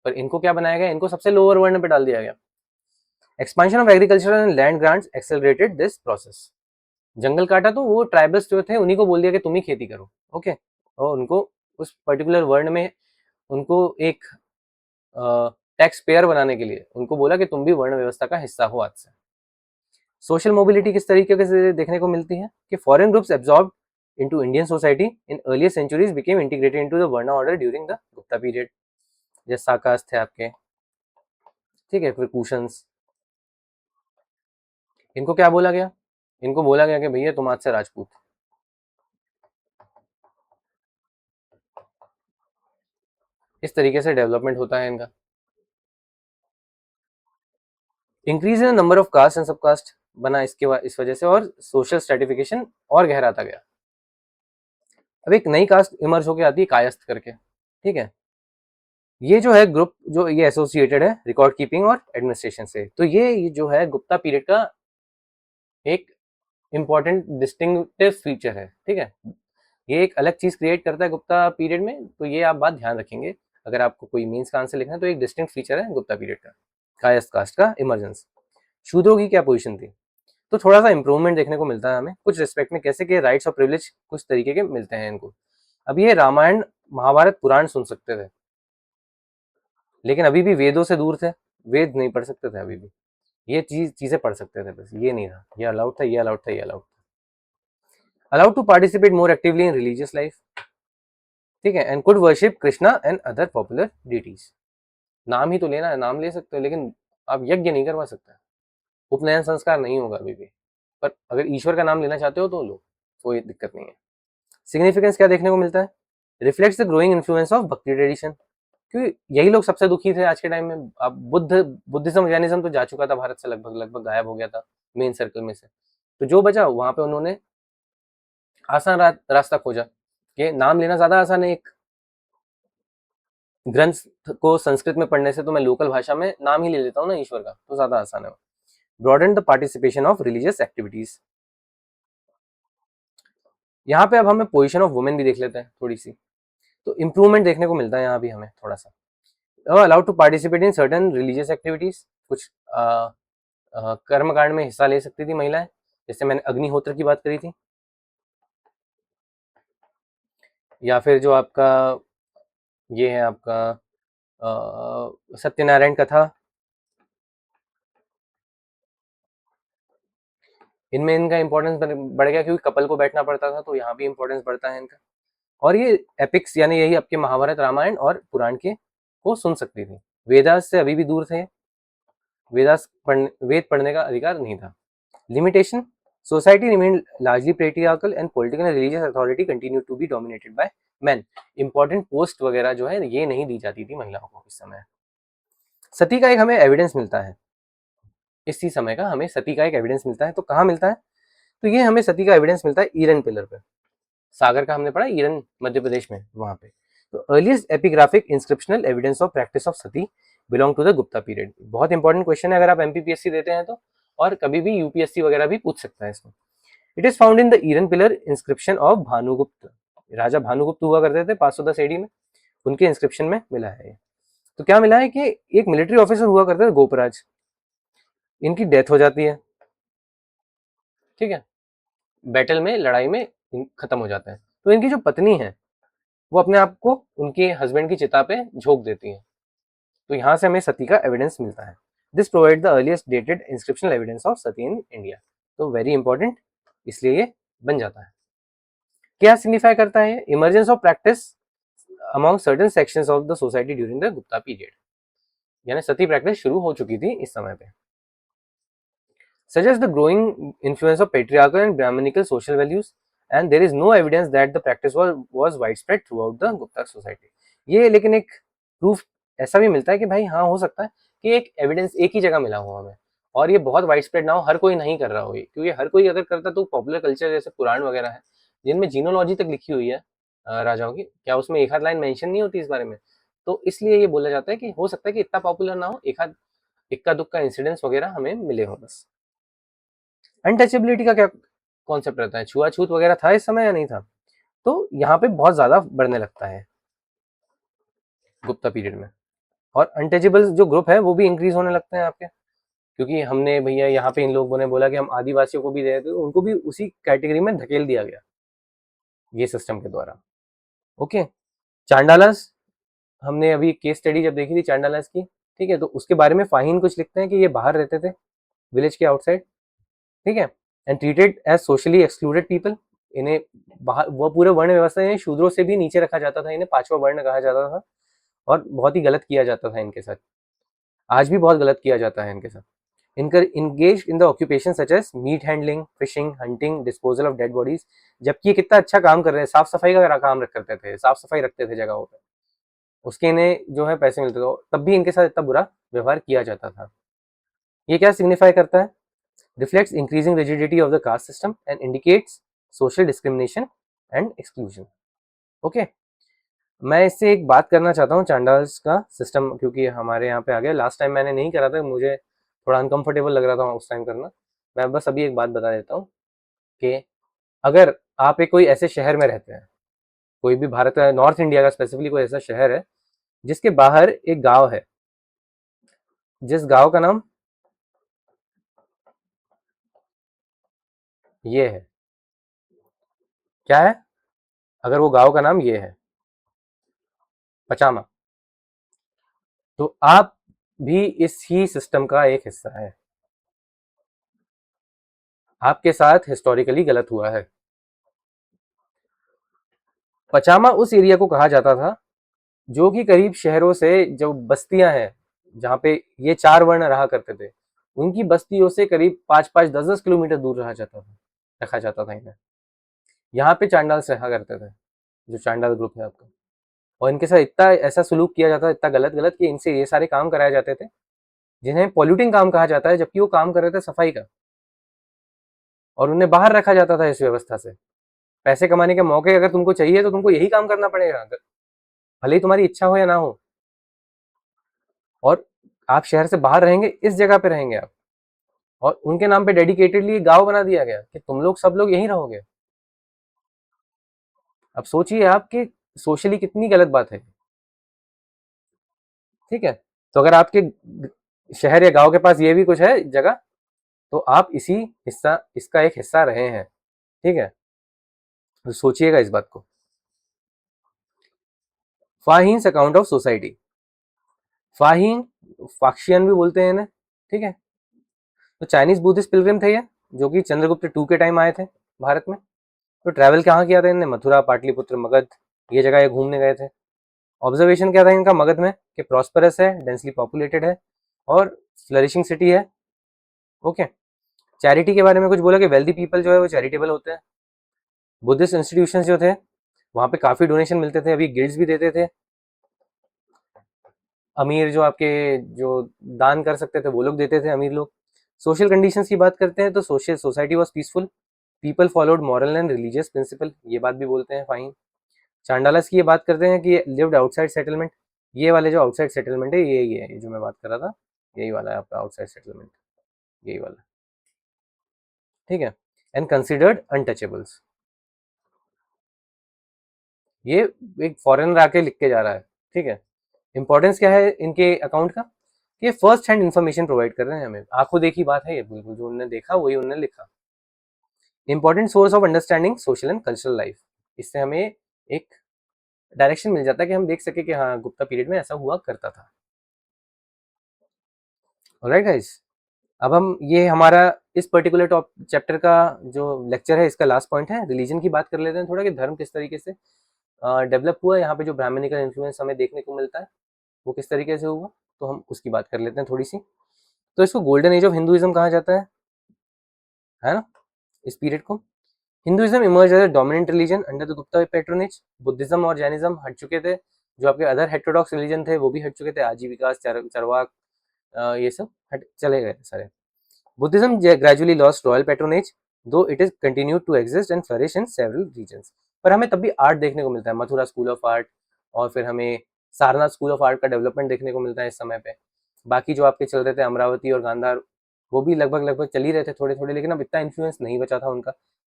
पर इनको क्या बनाया गया? इनको सबसे लोअर वर्ण पे डाल दिया गया। Expansion of agriculture and land grants accelerated this process. जंगल काटा तो वो ट्राइबल्स जो थे उन्हीं को बोल दिया कि तुम ही खेती करो, ओके। और उनको उस पर्टिकुलर वर्ण में उनको एक टैक्स पेयर बनाने के लिए उनको बोला कि तुम भी वर्ण व्यवस्था का हिस्सा हो आज से। सोशल मोबिलिटी किस तरीके से देखने को मिलती है कि foreign groups absorb into Indian society in earlier centuries became integrated into the Varna order during the Gupta period. जैसे साकास थे आपके, ठीक है, फिर कुशंस, इनको क्या बोला गया? इनको बोला गया कि भैया तुम आज से राजपूत। इस तरीके से डेवलपमेंट होता है इनका। Increase in number of caste and subcaste बना इस वजह से, और सोशल स्ट्रेटिफिकेशन और गहराता गया। अब एक नई कास्ट इमर्ज होकर आती है, कायस्थ करके, ठीक है। ये जो है ग्रुप, जो ये एसोसिएटेड है रिकॉर्ड कीपिंग और एडमिनिस्ट्रेशन से। तो ये जो है गुप्ता पीरियड का एक इंपॉर्टेंट डिस्टिंक्टिव फीचर है, ठीक है। ये एक अलग चीज क्रिएट करता है गुप्ता पीरियड में, तो ये आप बात ध्यान रखेंगे अगर आपको कोई मेंस का आंसर लिखना है। तो एक डिस्टिंक्ट फीचर है गुप्ता पीरियड का, कायस्थ कास्ट का इमर्जेंस। शूद्रों की क्या पोजीशन थी? तो थोड़ा सा इंप्रूवमेंट देखने को मिलता है हमें कुछ रिस्पेक्ट में, कैसे कि राइट्स और प्रिविलेज कुछ तरीके के मिलते हैं इनको। अब ये रामायण महाभारत पुराण सुन सकते थे, लेकिन अभी भी वेदों से दूर थे, वेद नहीं पढ़ सकते थे अभी भी। ये चीजें पढ़ सकते थे, बस ये नहीं था, ये अलाउड था, ये अलाउड था, ये अलाउड था। Allowed to participate more actively in religious life, ठीक है, and could worship Krishna and other popular deities. नाम ही तो लेना है, नाम ले सकते हो, लेकिन आप यज्ञ नहीं करवा सकते, उपनयन संस्कार नहीं होगा अभी भी। पर अगर ईश्वर का नाम लेना चाहते हो तो लो, कोई दिक्कत नहीं है। सिग्निफिकेंस क्या देखने को मिलता है? Reflects the growing influence of भक्ति ट्रेडिशन, क्योंकि यही लोग सबसे दुखी थे आज के टाइम में। अब बुद्धिज्म जैनिज्म तो जा चुका था भारत से, लगभग लगभग गायब हो गया था मेन सर्कल में से। तो जो बचा वहां पे उन्होंने आसान रास्ता खोजा कि नाम लेना ज्यादा आसान है। एक ग्रंथ को संस्कृत में पढ़ने से तो मैं लोकल भाषा में नाम ही ले लेता हूँ ना ईश्वर का, तो ज्यादा आसान है। Broaden the participation of religious activities. यहाँ पे अब हमें पोजीशन ऑफ वुमेन भी देख लेते हैं थोड़ी सी, तो इंप्रूवमेंट देखने को मिलता है यहाँ भी हमें थोड़ा सा। Allowed to participate in certain religious activities, कुछ कर्मकांड में हिस्सा ले सकती थी महिलाएं, जैसे मैंने अग्निहोत्र की बात करी थी, या फिर जो आपका ये है आपका सत्यनारायण कथा, इनमें इनका इंपॉर्टेंस बढ़ गया क्योंकि कपल को बैठना पड़ता था, तो यहाँ भी इंपॉर्टेंस बढ़ता है इनका। और ये एपिक्स यानी यही आपके महाभारत रामायण और पुराण के को सुन सकती थी। वेदास से अभी भी दूर थे, वेद पढ़ने का अधिकार नहीं था। Limitation, society remain largely patriarchal and political and religious authority continue to be dominated by men. Important post वगैरह जो है ये नहीं दी जाती थी महिलाओं को इस समय। सती का एक हमें एविडेंस मिलता है, इसी समय का हमें सती का एक एविडेंस मिलता है। तो कहाँ मिलता है? तो ये हमें सती का एविडेंस मिलता है ईरन पिलर पे। सागर का हमने पढ़ा, ईरन मध्य प्रदेश में, वहां पे। तो earliest epigraphic inscriptional evidence of practice of sati belong to the Gupta period. बहुत इंपॉर्टेंट क्वेश्चन है अगर आप एमपीपीएससी देते हैं तो, और कभी भी यूपीएससी वगैरह भी पूछ सकता है इसमें। It is found in the Eran pillar inscription of Bhanugupta. राजा भानुगुप्त हुआ करते थे 510 एडी में, उनके इंस्क्रिप्शन में मिला है। तो क्या मिला है कि एक मिलिट्री ऑफिसर हुआ करते थे गोपराज, इनकी डेथ हो जाती है, ठीक है, बैटल में, लड़ाई में खत्म हो जाता है। तो इनकी जो पत्नी है वो अपने आप को उनके हस्बैंड की चिता पे झोंक देती है। तो यहाँ से हमें सती का एविडेंस मिलता है। This provide the earliest dated inscriptional evidence of Sati in India. तो वेरी इंपॉर्टेंट, इसलिए ये बन जाता है। क्या सिग्निफाई करता है? Emergence of practice among certain sections of the society during the Gupta period, यानी सती प्रैक्टिस शुरू हो चुकी थी इस समय पे। suggests the growing influence of patriarchal and Brahminical social values, and there is no evidence that the practice was widespread throughout the Gupta society. ये लेकिन एक प्रूफ ऐसा भी मिलता है कि भाई हाँ हो सकता है कि एक एविडेंस एक ही जगह मिला हो हमें, और ये बहुत वाइड स्प्रेड ना हो, हर कोई नहीं कर रहा हो ये, क्योंकि हर कोई अगर करता तो पॉपुलर कल्चर जैसे पुराण वगैरह है जिनमें जीनोलॉजी तक लिखी हुई है राजाओं की, क्या उसमें एक आध लाइन मेंशन नहीं होती इस बारे में? तो इसलिए ये बोला जाता है कि हो सकता है कि इतना पॉपुलर ना हो, एक आध इक्का दुक्का इंसिडेंट्स वगैरह हमें मिले हो बस। अनटचेबिलिटी का क्या कॉन्सेप्ट रहता है? छुआछूत वगैरह था इस समय या नहीं था? तो यहाँ पे बहुत ज्यादा बढ़ने लगता है गुप्ता पीरियड में, और अनटचेबल जो ग्रुप है वो भी इंक्रीज होने लगते हैं आपके, क्योंकि हमने भैया यहाँ पे इन लोगों ने बोला कि हम आदिवासियों को भी दे देते, उनको भी उसी कैटेगरी में धकेल दिया गया ये सिस्टम के द्वारा। ओके, चांडालास, हमने अभी केस स्टडी जब देखी थी चांडालास की, ठीक है, तो उसके बारे में फाहिन कुछ लिखते हैं कि ये बाहर रहते थे विलेज के आउटसाइड, ठीक है, and treated as socially excluded people. इन्हें बाहर, वो पूरे वर्ण व्यवस्था इन्हें शूद्रों से भी नीचे रखा जाता था, इन्हें पांचवा वर्ण कहा जाता था, और बहुत ही गलत किया जाता था इनके साथ, आज भी बहुत गलत किया जाता है इनके साथ। इनकर engage in the occupation such as meat handling, fishing, hunting, disposal of dead bodies, जबकि ये कितना अच्छा काम कर रहे हैं, साफ सफाई का काम करते थे, साफ सफाई रखते थे जगहों पर, उसके इन्हें जो है पैसे मिलते थे, तब भी इनके साथ इतना बुरा व्यवहार किया जाता था। ये क्या सिग्निफाई करता है? Reflects increasing rigidity of the caste system and indicates social discrimination and exclusion. Okay, मैं इससे एक बात करना चाहता हूँ चांडाल्स का सिस्टम, क्योंकि हमारे यहाँ पे आ गया, लास्ट टाइम मैंने नहीं करा था, मुझे थोड़ा अनकंफर्टेबल लग रहा था उस टाइम करना। मैं बस अभी एक बात बता देता हूँ कि अगर आप एक कोई ऐसे शहर में रहते हैं, कोई भी भारत का नॉर्थ इंडिया का स्पेसिफिकली कोई ऐसा शहर है जिसके बाहर एक गांव है, जिस गांव का नाम ये है, क्या है? अगर वो गांव का नाम ये है पचामा, तो आप भी इस ही सिस्टम का एक हिस्सा है, आपके साथ हिस्टोरिकली गलत हुआ है। पचामा उस एरिया को कहा जाता था जो कि करीब शहरों से जो बस्तियां हैं, जहाँ पे ये चार वर्ण रहा करते थे, उनकी बस्तियों से करीब 5-5, 10-10 किलोमीटर दूर रखा जाता था इन्हें। यहाँ पे चांडाल्स रहा करते थे, जो चांडाल ग्रुप है आपका, और इनके साथ इतना ऐसा सुलूक किया जाता, इतना गलत गलत कि इनसे ये सारे काम कराए जाते थे जिन्हें पॉल्यूटिंग काम कहा जाता है, जबकि वो काम कर रहे थे सफाई का, और उन्हें बाहर रखा जाता था इस व्यवस्था से। पैसे कमाने के मौके अगर तुमको चाहिए तो तुमको यही काम करना पड़ेगा, अगर भले ही तुम्हारी इच्छा हो या ना हो, और आप शहर से बाहर रहेंगे, इस जगह पे रहेंगे आप, और उनके नाम पे डेडिकेटेडली गांव बना दिया गया कि तुम लोग सब लोग यहीं रहोगे। अब सोचिए आप कि सोशली कितनी गलत बात है, ठीक है? तो अगर आपके शहर या गांव के पास ये भी कुछ है जगह, तो आप इसी हिस्सा इसका एक हिस्सा रहे हैं, ठीक है? तो सोचिएगा इस बात को। फाहीन्स अकाउंट ऑफ सोसाइटी, फाहीन, फाक्शियन भी बोलते हैं इन्हें, ठीक है? तो चाइनीज बुद्धिस्ट पिलग्रिम थे ये, जो कि चंद्रगुप्त टू के टाइम आए थे भारत में। तो ट्रैवल कहाँ किया था इन्होंने? मथुरा, पाटलिपुत्र, मगध, ये जगह ये घूमने गए थे। ऑब्जर्वेशन क्या था इनका मगध में कि प्रॉस्परस है, डेंसली पॉपुलेटेड है, और फ्लरिशिंग सिटी है। ओके, चैरिटी के बारे में कुछ बोला कि वेल्दी पीपल जो है वो चैरिटेबल होते हैं। बुद्धिस्ट इंस्टीट्यूशन जो थे वहाँ पे काफी डोनेशन मिलते थे, अभी गिल्ड्स भी देते थे। अमीर जो आपके जो दान कर सकते थे वो लोग देते थे, अमीर लोग। सोशल कंडीशंस की बात करते हैं तो social society was peaceful, people followed moral and religious principle, ये बात भी बोलते हैं फाइन। चांडालस की ये बात करते हैं कि लिव्ड आउटसाइड सेटलमेंट, ये वाले जो आउटसाइड सेटलमेंट है यही है जो मैं बात कर रहा था, यही वाला है आपका आउटसाइड सेटलमेंट, यही वाला, ठीक है। एंड कंसिडर्ड अनटचेबल्स, ये एक फॉरेनर आके लिख के जा रहा है, ठीक है। इंपॉर्टेंस क्या है इनके अकाउंट का? ये फर्स्ट हैंड इन्फॉर्मेशन प्रोवाइड कर रहे हैं हमें, आंखों देखी बात है ये, बिल्कुल जो उन्होंने देखा वही उन्होंने लिखा। Important source of understanding social and cultural life, इससे हमें एक डायरेक्शन मिल जाता है कि हम देख सके कि हाँ गुप्ता पीरियड में ऐसा हुआ करता था। ऑलराइट गाइस, अब हम ये हमारा इस पर्टिकुलर टॉप चैप्टर का जो लेक्चर है इसका लास्ट पॉइंट है, रिलीजन की बात कर लेते हैं थोड़ा, कि धर्म किस तरीके से डेवलप हुआ, यहाँ पे जो ब्राह्मणिकल इन्फ्लुएंस हमें देखने को मिलता है वो किस तरीके से हुआ, तो हम उसकी बात कर लेते हैं थोड़ी सी। तो इसको गोल्डन एज ऑफ हिंदुइज्म कहा जाता है, है ना, इस पीरियड को। Hinduism emerge as a dominant religion under the Gupta patronage. Buddhism और जैनिज्म हट चुके थे, जो आपके अदर हेटेरोडॉक्स रिलीजन थे वो भी हट चुके थे, आजीविका, चरवाक, ये सब हट चले गए सारे। Buddhism gradually lost royal patronage, though it is continued to exist and flourish in several regions. पर हमें तब भी आर्ट देखने को मिलता है, मथुरा स्कूल ऑफ आर्ट, और फिर हमें सारनाथ स्कूल ऑफ आर्ट का डेवलपमेंट देखने को मिलता है इस समय पे। बाकी जो आपके चल रहे थे अमरावती और गांधार, वो भी लगभग लगभग चल ही रहे थे थोड़े थोड़े, लेकिन अब इतना इन्फ्लुएंस नहीं बचा था उनका।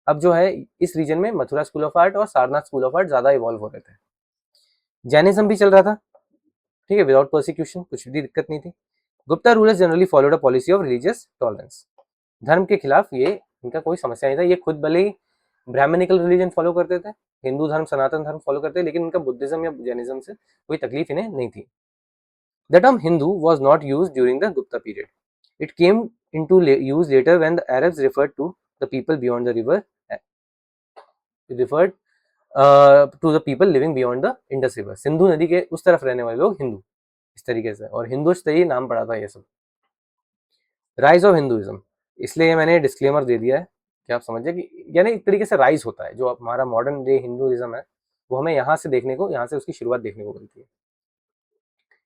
अब जो है इस रीजन में मथुरा स्कूल ऑफ आर्ट और सारनाथ स्कूल ऑफ आर्ट ज्यादा इवॉल्व हो रहे थे। जैनिज्म भी चल रहा था, ठीक है, विदाउट प्रोसिक्यूशन, कुछ भी दिक्कत नहीं थी। Gupta rulers generally followed a policy of religious tolerance. धर्म के खिलाफ ये इनका कोई समस्या नहीं था, ये खुद भले ही ब्राह्मणिकल रिलीजन फॉलो करते थे, हिंदू धर्म सनातन धर्म फॉलो करते थे, लेकिन इनका बुद्धिज्म या जैनिज्म से कोई तकलीफ इन्हें नहीं थी। The term Hindu was not use during the Gupta period, it came into use later when the Arabs referred to the people beyond the river, referred to the people living beyond the Indus River. Sindhu नदी के उस तरफ रहने वाले लोग हिंदू, इस तरीके से, और हिंदुस्त ही नाम पड़ा था ये सब। राइज ऑफ हिंदुइज्म, इसलिए मैंने डिस्क्लेमर दे दिया है कि आप समझिए कि यानी एक तरीके से राइज होता है, जो हमारा मॉडर्न डे हिंदुइज्म है वो हमें यहाँ से देखने को, यहाँ से उसकी शुरुआत देखने को मिलती है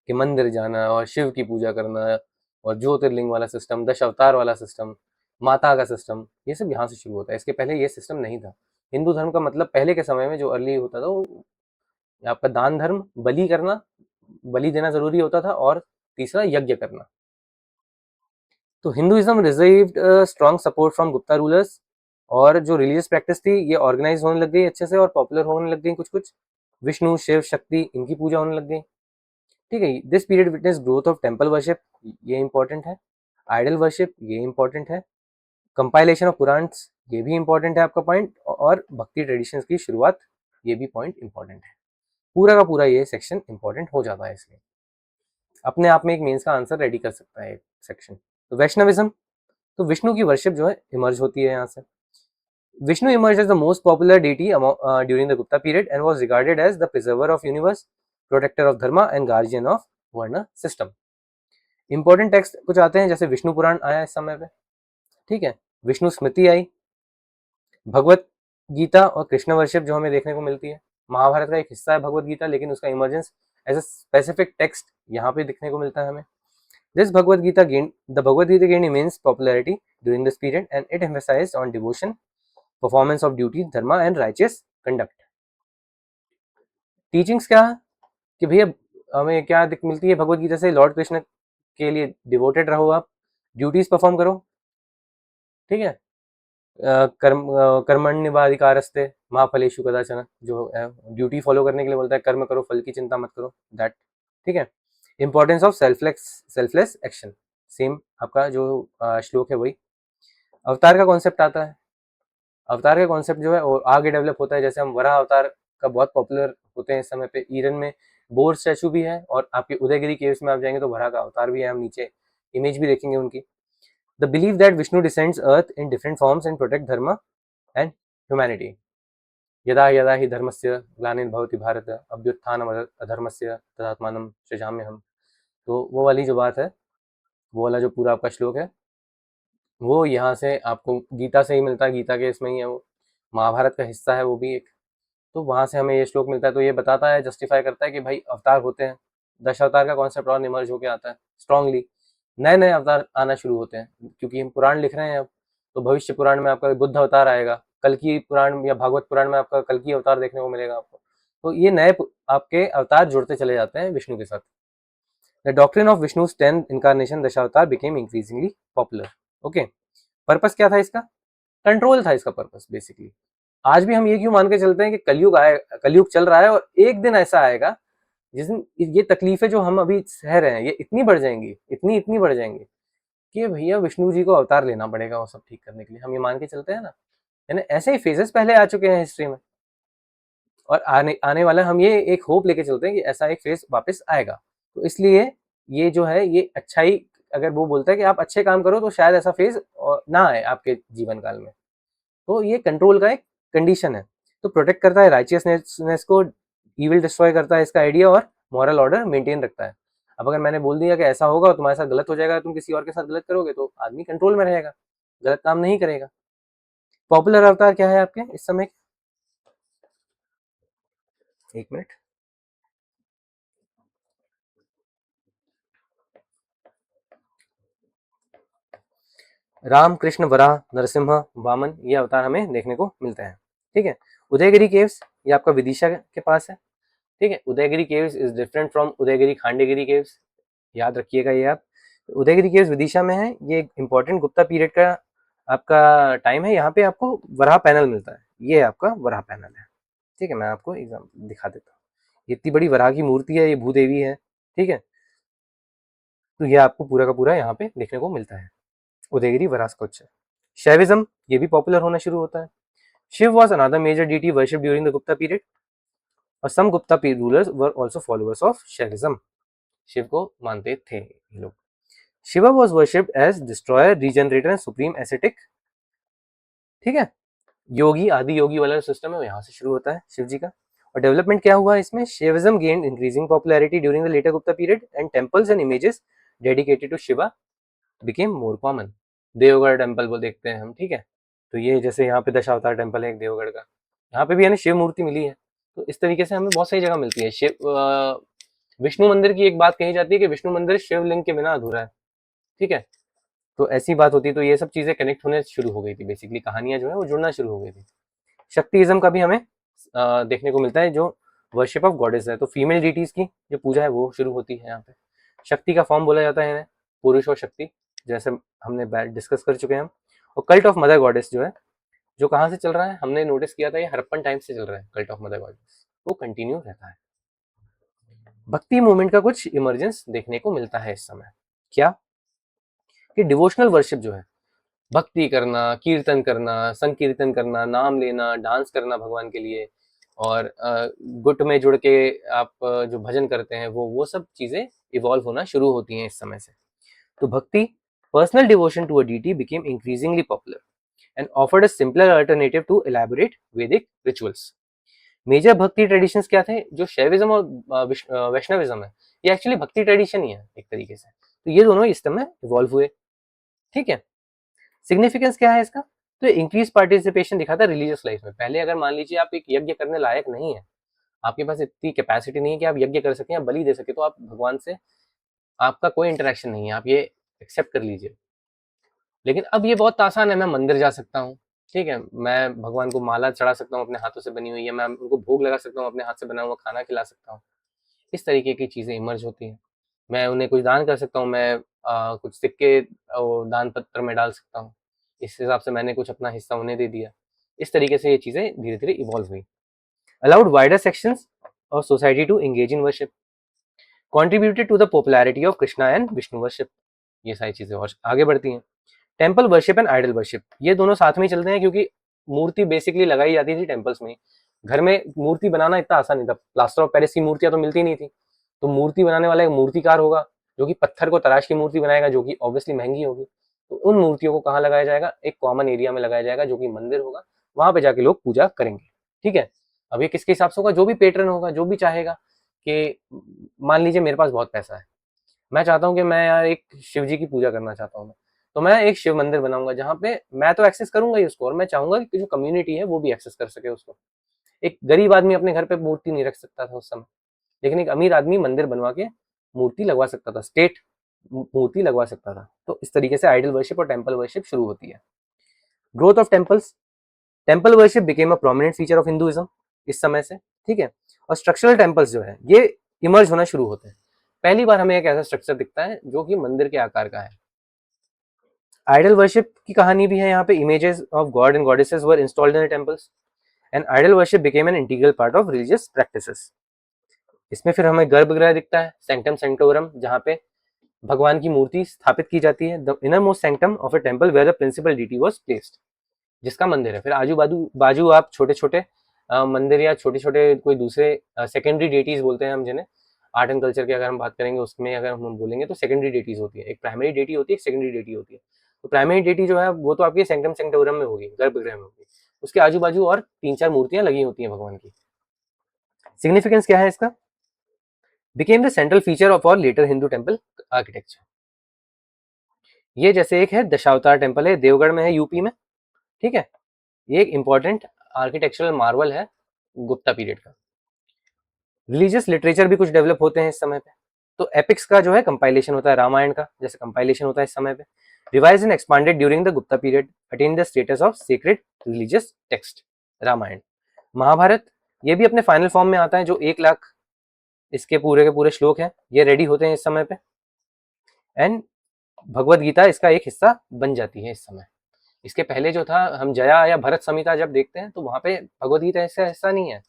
कि मंदिर जाना और शिव की पूजा करना और ज्योतिर्लिंग वाला सिस्टम, दश अवतार वाला सिस्टम, माता का सिस्टम, ये सब यहाँ से शुरू होता है। इसके पहले ये सिस्टम नहीं था। हिंदू धर्म का मतलब पहले के समय में जो अर्ली होता था वो आपका दान धर्म, बलि करना, बलि देना जरूरी होता था, और तीसरा यज्ञ करना। तो Hinduism received strong support from Gupta rulers, और जो रिलीजियस प्रैक्टिस थी ये ऑर्गेनाइज होने लग गई अच्छे से और पॉपुलर होने लग गई कुछ कुछ। विष्णु, शिव, शक्ति, इनकी पूजा होने लग गई, ठीक है। This period witness growth of temple worship, ये इंपॉर्टेंट है। आइडल वर्शिप, ये इंपॉर्टेंट है। कंपाइलेशन ऑफ पुराण्स, ये भी इंपॉर्टेंट है आपका पॉइंट, और भक्ति ट्रेडिशंस की शुरुआत, ये भी पॉइंट इंपॉर्टेंट है। पूरा का पूरा ये सेक्शन इंपॉर्टेंट हो जाता है, इसलिए अपने आप में एक मेंस का आंसर रेडी कर सकता है एक सेक्शन। तो वैष्णविज्म, तो विष्णु की वर्शिप जो है इमर्ज होती है यहाँ से। Vishnu emerge as the most popular deity during the Gupta period and was regarded as the preserver of universe, protector of dharma and guardian of varna system. Important text कुछ आते हैं, जैसे विष्णु पुराण आया इस समय पे, ठीक है, विष्णु स्मृति आई, भगवत गीता और कृष्ण वर्शिप जो हमें देखने को मिलती है। महाभारत का एक हिस्सा है भगवत गीता, लेकिन उसका emergence as a specific text यहाँ पे देखने को मिलता है हमें। This Bhagavad Gita gained immense popularity during this period, and it emphasized on devotion, performance of duty, dharma, and righteous conduct. Teachings क्या है कि भैया हमें क्या मिलती है भगवत गीता से, लॉर्ड कृष्ण के लिए डिवोटेड रहो, आप ड्यूटीज परफॉर्म करो, ठीक है, कर्मण्यवाधिकारस्ते मा फलेषु कदाचन, जो है ड्यूटी फॉलो करने के लिए बोलता है, कर्म करो फल की चिंता मत करो, दैट, ठीक है। Importance of selfless action, same आपका जो श्लोक है वही। अवतार का कॉन्सेप्ट आता है, अवतार का कॉन्सेप्ट जो है और आगे डेवलप होता है, जैसे हम वराह अवतार का बहुत पॉपुलर होते हैं इस समय पे। ईरन में बोर स्टैचू भी है, और आपके उदयगिरी केव्स में आप जाएंगे तो वराह का अवतार भी है, हम नीचे इमेज भी देखेंगे उनकी। The believe that Vishnu descends earth in different forms and protect धर्म एंड ह्यूमैनिटी। यदा यदा ही धर्मस्य ग्लानिर्भवति भारत अभ्युत्थानम् अधर्मस्य तदात्मानं सृजाम्यहम्। तो वो वाली जो बात है, वो वाला जो पूरा आपका श्लोक है, वो यहाँ से आपको गीता से ही मिलता है, गीता के इसमें ही है वो, महाभारत का हिस्सा है वो भी एक, तो वहाँ से हमें ये श्लोक मिलता है। तो ये बताता है, जस्टिफाई करता है कि भाई अवतार होते हैं, दशावतार का कॉन्सेप्ट और इमर्ज होके आता है स्ट्रांगली, नए नए अवतार आना शुरू होते हैं, क्योंकि हम पुराण लिख रहे हैं अब, तो भविष्य पुराण में आपका बुद्ध अवतार आएगा, कल की पुराण या भागवत पुराण में आपका कल की अवतार देखने को मिलेगा आपको। तो ये नए आपके अवतार जुड़ते चले जाते हैं विष्णु के साथ। The doctrine of Vishnu's 10th incarnation Dashavatara became increasingly popular. Okay, purpose क्या था इसका? कंट्रोल था इसका पर्पस बेसिकली। आज भी हम ये क्यों मान के चलते हैं कि कलयुग आए, कलयुग चल रहा है और एक दिन ऐसा आएगा जिस दिन ये तकलीफें जो हम अभी सह रहे हैं ये इतनी बढ़ जाएंगी, इतनी इतनी बढ़ जाएंगी कि भैया विष्णु जी को अवतार लेना पड़ेगा वो सब ठीक करने के लिए, हम ये मान के चलते हैं ना। यानी ऐसे ही फेजेस पहले आ चुके हैं हिस्ट्री में, और आने आने वाला हम ये एक होप लेके चलते हैं कि ऐसा एक फेज वापस आएगा। तो इसलिए ये जो है ये अच्छाई, अगर वो बोलता है कि आप अच्छे काम करो तो शायद ऐसा फेज ना आए आपके जीवन काल में, तो ये कंट्रोल का एक कंडीशन है। तो प्रोटेक्ट करता है राइचियसनेस को, ईविल डिस्ट्रॉय करता है इसका आइडिया, और मॉरल ऑर्डर मेंटेन रखता है। अब अगर मैंने बोल दिया कि ऐसा होगा और तुम्हारे साथ गलत हो जाएगा, तुम किसी और के साथ गलत करोगे, तो आदमी कंट्रोल में रहेगा, गलत काम नहीं करेगा। पॉपुलर अवतार क्या है आपके इस समय? एक मिनट। राम, कृष्ण, वराह, नरसिम्हा, वामन, ये अवतार हमें देखने को मिलते हैं। ठीक है। उदयगिरी केव्स, ये आपका विदिशा के पास है। ठीक है। Udayagiri caves is different from Udayagiri Khandagiri caves, याद रखिएगा ये आप। उदयगिरी केव्स विदिशा में है, ये एक इंपॉर्टेंट गुप्ता पीरियड का आपका टाइम है। यहाँ पे आपको वराह पैनल मिलता है, ये आपका वराह पैनल है। ठीक है, मैं आपको एग्जाम दिखा देता हूँ। इतनी बड़ी वराह की मूर्ति है, ये भूदेवी है। ठीक है, तो ये आपको पूरा का पूरा यहाँ पे देखने को मिलता है, उदयगिरी वराह स्कल्पचर। शैविज्म, ये भी पॉपुलर होना शुरू होता है। Shiva was another major deity worship during the Gupta period और some Gupta rulers were also followers of Shaivism. Shiva को मानते थे ये लोग। Shiva was worshipped as destroyer, regenerator and supreme ascetic. ठीक है, योगी, आदि योगी वाला सिस्टम है वो यहाँ से शुरू होता है शिव जी का। और डेवलपमेंट क्या हुआ इसमें? Shaivism gained increasing popularity during the later Gupta period and temples and images dedicated to Shiva became more common. Deogarh temple वो देखते हैं हम। ठीक है, तो ये जैसे यहाँ पे दशावतार टेम्पल है एक देवगढ़ का, यहाँ पे भी हमें शिव मूर्ति मिली है। तो इस तरीके से हमें बहुत सारी जगह मिलती है। विष्णु मंदिर की एक बात कही जाती है कि विष्णु मंदिर शिवलिंग के बिना अधूरा है। ठीक है, तो ऐसी बात होती है। तो ये सब चीजें कनेक्ट होने शुरू हो गई थी, बेसिकली कहानियां जो है वो जुड़ना शुरू हो गई थी। शक्तिइज्म का भी हमें देखने को मिलता है, जो वर्शिप ऑफ गॉडेस है। तो फीमेल डिटीज की जो पूजा है वो शुरू होती है यहाँ पे। शक्ति का फॉर्म बोला जाता है इन्हें, पुरुष और शक्ति, जैसे हमने डिस्कस कर चुके हैं हम। और कल्ट ऑफ मदर गॉडेस जो है, जो कहाँ से चल रहा है, हमने नोटिस किया था ये हड़प्पन टाइम से चल रहा है। कल्ट ऑफ मदर गॉडेस वो कंटिन्यू रहता है। भक्ति मूवमेंट का कुछ इमरजेंस देखने को मिलता है इस समय। क्या कि डिवोशनल वर्शिप जो है, भक्ति करना, कीर्तन करना, संकीर्तन करना, नाम लेना, डांस करना भगवान के लिए, और गुट में जुड़ के आप जो भजन करते हैं वो सब चीजें इवॉल्व होना शुरू होती हैं इस समय से। तो bhakti, personal devotion to a deity became increasingly popular and offered a simpler alternative to elaborate Vedic rituals. Major bhakti traditions क्या थे? जो शैविज्म और वैष्णविज्म है, ये एक्चुअली भक्ति ट्रेडिशन ही है एक तरीके से। तो ये दोनों इस समय इवॉल्व हुए। ठीक है, सिग्निफिकेंस क्या है इसका? तो इंक्रीज पार्टिसिपेशन दिखाता है रिलीजियस लाइफ में। पहले अगर मान लीजिए आप एक यज्ञ करने लायक नहीं है, आपके पास इतनी कैपेसिटी नहीं है कि आप यज्ञ कर सकें या बलि दे सके, तो आप भगवान से आपका कोई इंटरेक्शन नहीं है, आप ये एक्सेप्ट कर लीजिए। लेकिन अब ये बहुत आसान है, मैं मंदिर जा सकता हूँ। ठीक है, मैं भगवान को माला चढ़ा सकता हूँ अपने हाथों से बनी हुई है, मैं उनको भोग लगा सकता हूँ, अपने हाथ से बना हुआ खाना खिला सकता हूँ। इस तरीके की चीजें इमर्ज होती हैं। मैं उन्हें कुछ दान कर सकता हूँ, मैं कुछ सिक्के दान पत्र में डाल सकता हूँ, इस हिसाब से मैंने कुछ अपना हिस्सा उन्हें दे दिया। इस तरीके से ये चीजें धीरे धीरे इवॉल्व हुई। Allowed wider sections of society to engage in worship, contributed to the popularity of Krishna and Vishnu worship. ये सारी चीजें और आगे बढ़ती हैं। Temple worship and idol worship, ये दोनों साथ में चलते हैं, क्योंकि मूर्ति बेसिकली लगाई जाती थी टेम्पल्स में। घर में मूर्ति बनाना इतना आसान नहीं था, प्लास्टर ऑफ पेरिस की मूर्तियां तो मिलती नहीं थी। तो मूर्ति बनाने वाला एक मूर्तिकार होगा जो कि पत्थर को तराश की मूर्ति बनाएगा, जो कि ऑब्वियसली महंगी होगी। तो उन मूर्तियों को कहाँ लगाया जाएगा? एक कॉमन एरिया में लगाया जाएगा, जो कि मंदिर होगा। वहां पे जाके लोग पूजा करेंगे। ठीक है, अब ये किसके हिसाब से होगा? जो भी पेट्रन होगा, जो भी चाहेगा कि मान लीजिए मेरे पास बहुत पैसा है, मैं चाहता हूँ कि मैं यार एक शिव जी की पूजा करना चाहता हूँ, तो मैं एक शिव मंदिर बनाऊंगा जहाँ पे मैं तो एक्सेस करूंगा ही उसको, और मैं चाहूंगा कि जो कम्युनिटी है वो भी एक्सेस कर सके उसको। एक गरीब आदमी अपने घर पे मूर्ति नहीं रख सकता था उस समय, लेकिन एक अमीर आदमी मंदिर बनवा के मूर्ति लगवा सकता था, स्टेट मूर्ति लगवा सकता था। तो इस तरीके से आइडल वर्शिप और टेम्पल वर्शिप शुरू होती है। Growth of temples, temple worship became a prominent feature of Hinduism इस समय से। ठीक है, और स्ट्रक्चरल टेम्पल्स जो है ये इमर्ज होना शुरू होते हैं। पहली बार हमें एक ऐसा स्ट्रक्चर दिखता है जो कि मंदिर के आकार का है। आइडल वर्शिप की कहानी भी है यहाँ पे। Images of God and goddesses were installed in temples and idol worship became an integral part of religious practices. इसमें फिर हमें गर्भगृह दिखता है, सेंक्टम सेंक्टोरम, जहाँ पे भगवान की मूर्ति स्थापित की जाती है। The innermost sanctum of a temple where the principal deity was placed, जिसका मंदिर है। फिर आजू बाजू बाजू आप छोटे छोटे मंदिर या छोटे छोटे कोई दूसरे सेकेंडरी डेटीज बोलते हैं हम जिन्हें, आर्ट एंड कल्चर की अगर हम बात करेंगे उसमें अगर हम बोलेंगे तो सेकेंडरी डेटीज होती है। एक प्राइमरी डेटी होती है, एक सेकेंडरी डेटी होती है। तो प्राइमरी डेटी जो है वो तो आपकी सेंक्टम सेंक्टोरम में होगी, गर्भगृह में होगी। उसके आजू बाजू और 3-4 मूर्तियां लगी होती हैं भगवान की। सिग्निफिकेंस क्या है इसका? Became the central feature of और लेटर हिंदू टेम्पल आर्किटेक्चर। ये जैसे एक है दशावतार टेम्पल है, देवगढ़ में है, यूपी में। ठीक है, ये एक इंपॉर्टेंट आर्किटेक्चरल मार्वल है गुप्ता पीरियड का। रिलीजियस लिटरेचर भी कुछ डेवलप होते हैं इस समय पे। तो एपिक्स का जो है कंपाइलेशन होता है, रामायण का जैसे कंपाइलेशन होता है इस समय पे। Revise and expanded during the Gupta period, attain the status of sacred religious text. Ramayana, Mahabharata, ये भी अपने फाइनल फॉर्म में आता है, जो 1 लाख इसके पूरे के पूरे श्लोक हैं, ये रेडी होते हैं इस समय पे। एंड भगवत गीता इसका एक हिस्सा बन जाती है इस समय। इसके पहले जो था, हम जया या भरत संहिता जब देखते हैं तो वहां पे भगवत गीता इसका हिस्सा नहीं है।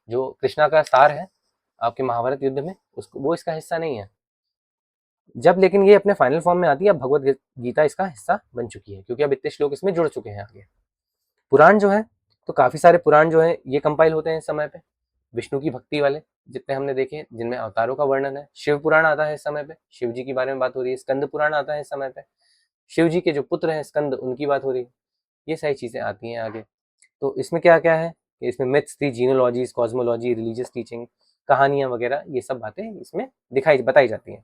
जो कृष्णा का सार है आपके महाभारत युद्ध में, उसको वो इसका हिस्सा नहीं है। जब लेकिन ये अपने फाइनल फॉर्म में आती है, अब भगवत गीता इसका हिस्सा बन चुकी है, क्योंकि अब इतने श्लोक इसमें जुड़ चुके हैं आगे। पुराण जो है, तो काफी सारे पुराण जो है ये कंपाइल होते हैं इस समय पे, विष्णु की भक्ति वाले जितने हमने देखे, जिनमें अवतारों का वर्णन है। शिव पुराण आता है इस समय पे, शिव जी के बारे में बात हो रही है। स्कंद पुराण आता है इस समय पे, शिव जी के जो पुत्र हैं स्कंद, उनकी बात हो रही है। ये सारी चीजें आती हैं आगे। तो इसमें क्या क्या है, इसमें मिथ्स थी, जीनोलॉजीज, कॉस्मोलॉजी, रिलीजियस टीचिंग, कहानियां वगैरह, ये सब बातें इसमें बताई जाती हैं।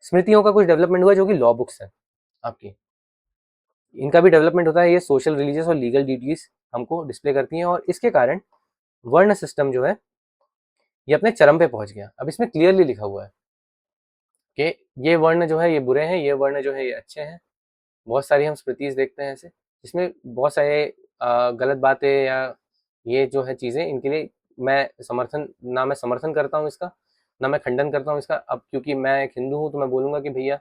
स्मृतियों का कुछ डेवलपमेंट हुआ, जो कि लॉ बुक्स है आपकी, इनका भी डेवलपमेंट होता है। ये सोशल, रिलीजियस और लीगल ड्यूटीज हमको डिस्प्ले करती हैं, और इसके कारण वर्ण सिस्टम जो है ये अपने चरम पे पहुंच गया। अब इसमें क्लियरली लिखा हुआ है कि ये वर्ण जो है ये बुरे हैं, ये वर्ण जो है ये अच्छे हैं। बहुत सारी हम स्मृतिज देखते हैं ऐसे, जिसमें बहुत सारे गलत बातें या ये जो है चीज़ें, इनके लिए मैं समर्थन करता हूँ इसका, ना मैं खंडन करता हूँ इसका। अब क्योंकि मैं एक हिंदू हूँ तो मैं बोलूँगा कि भैया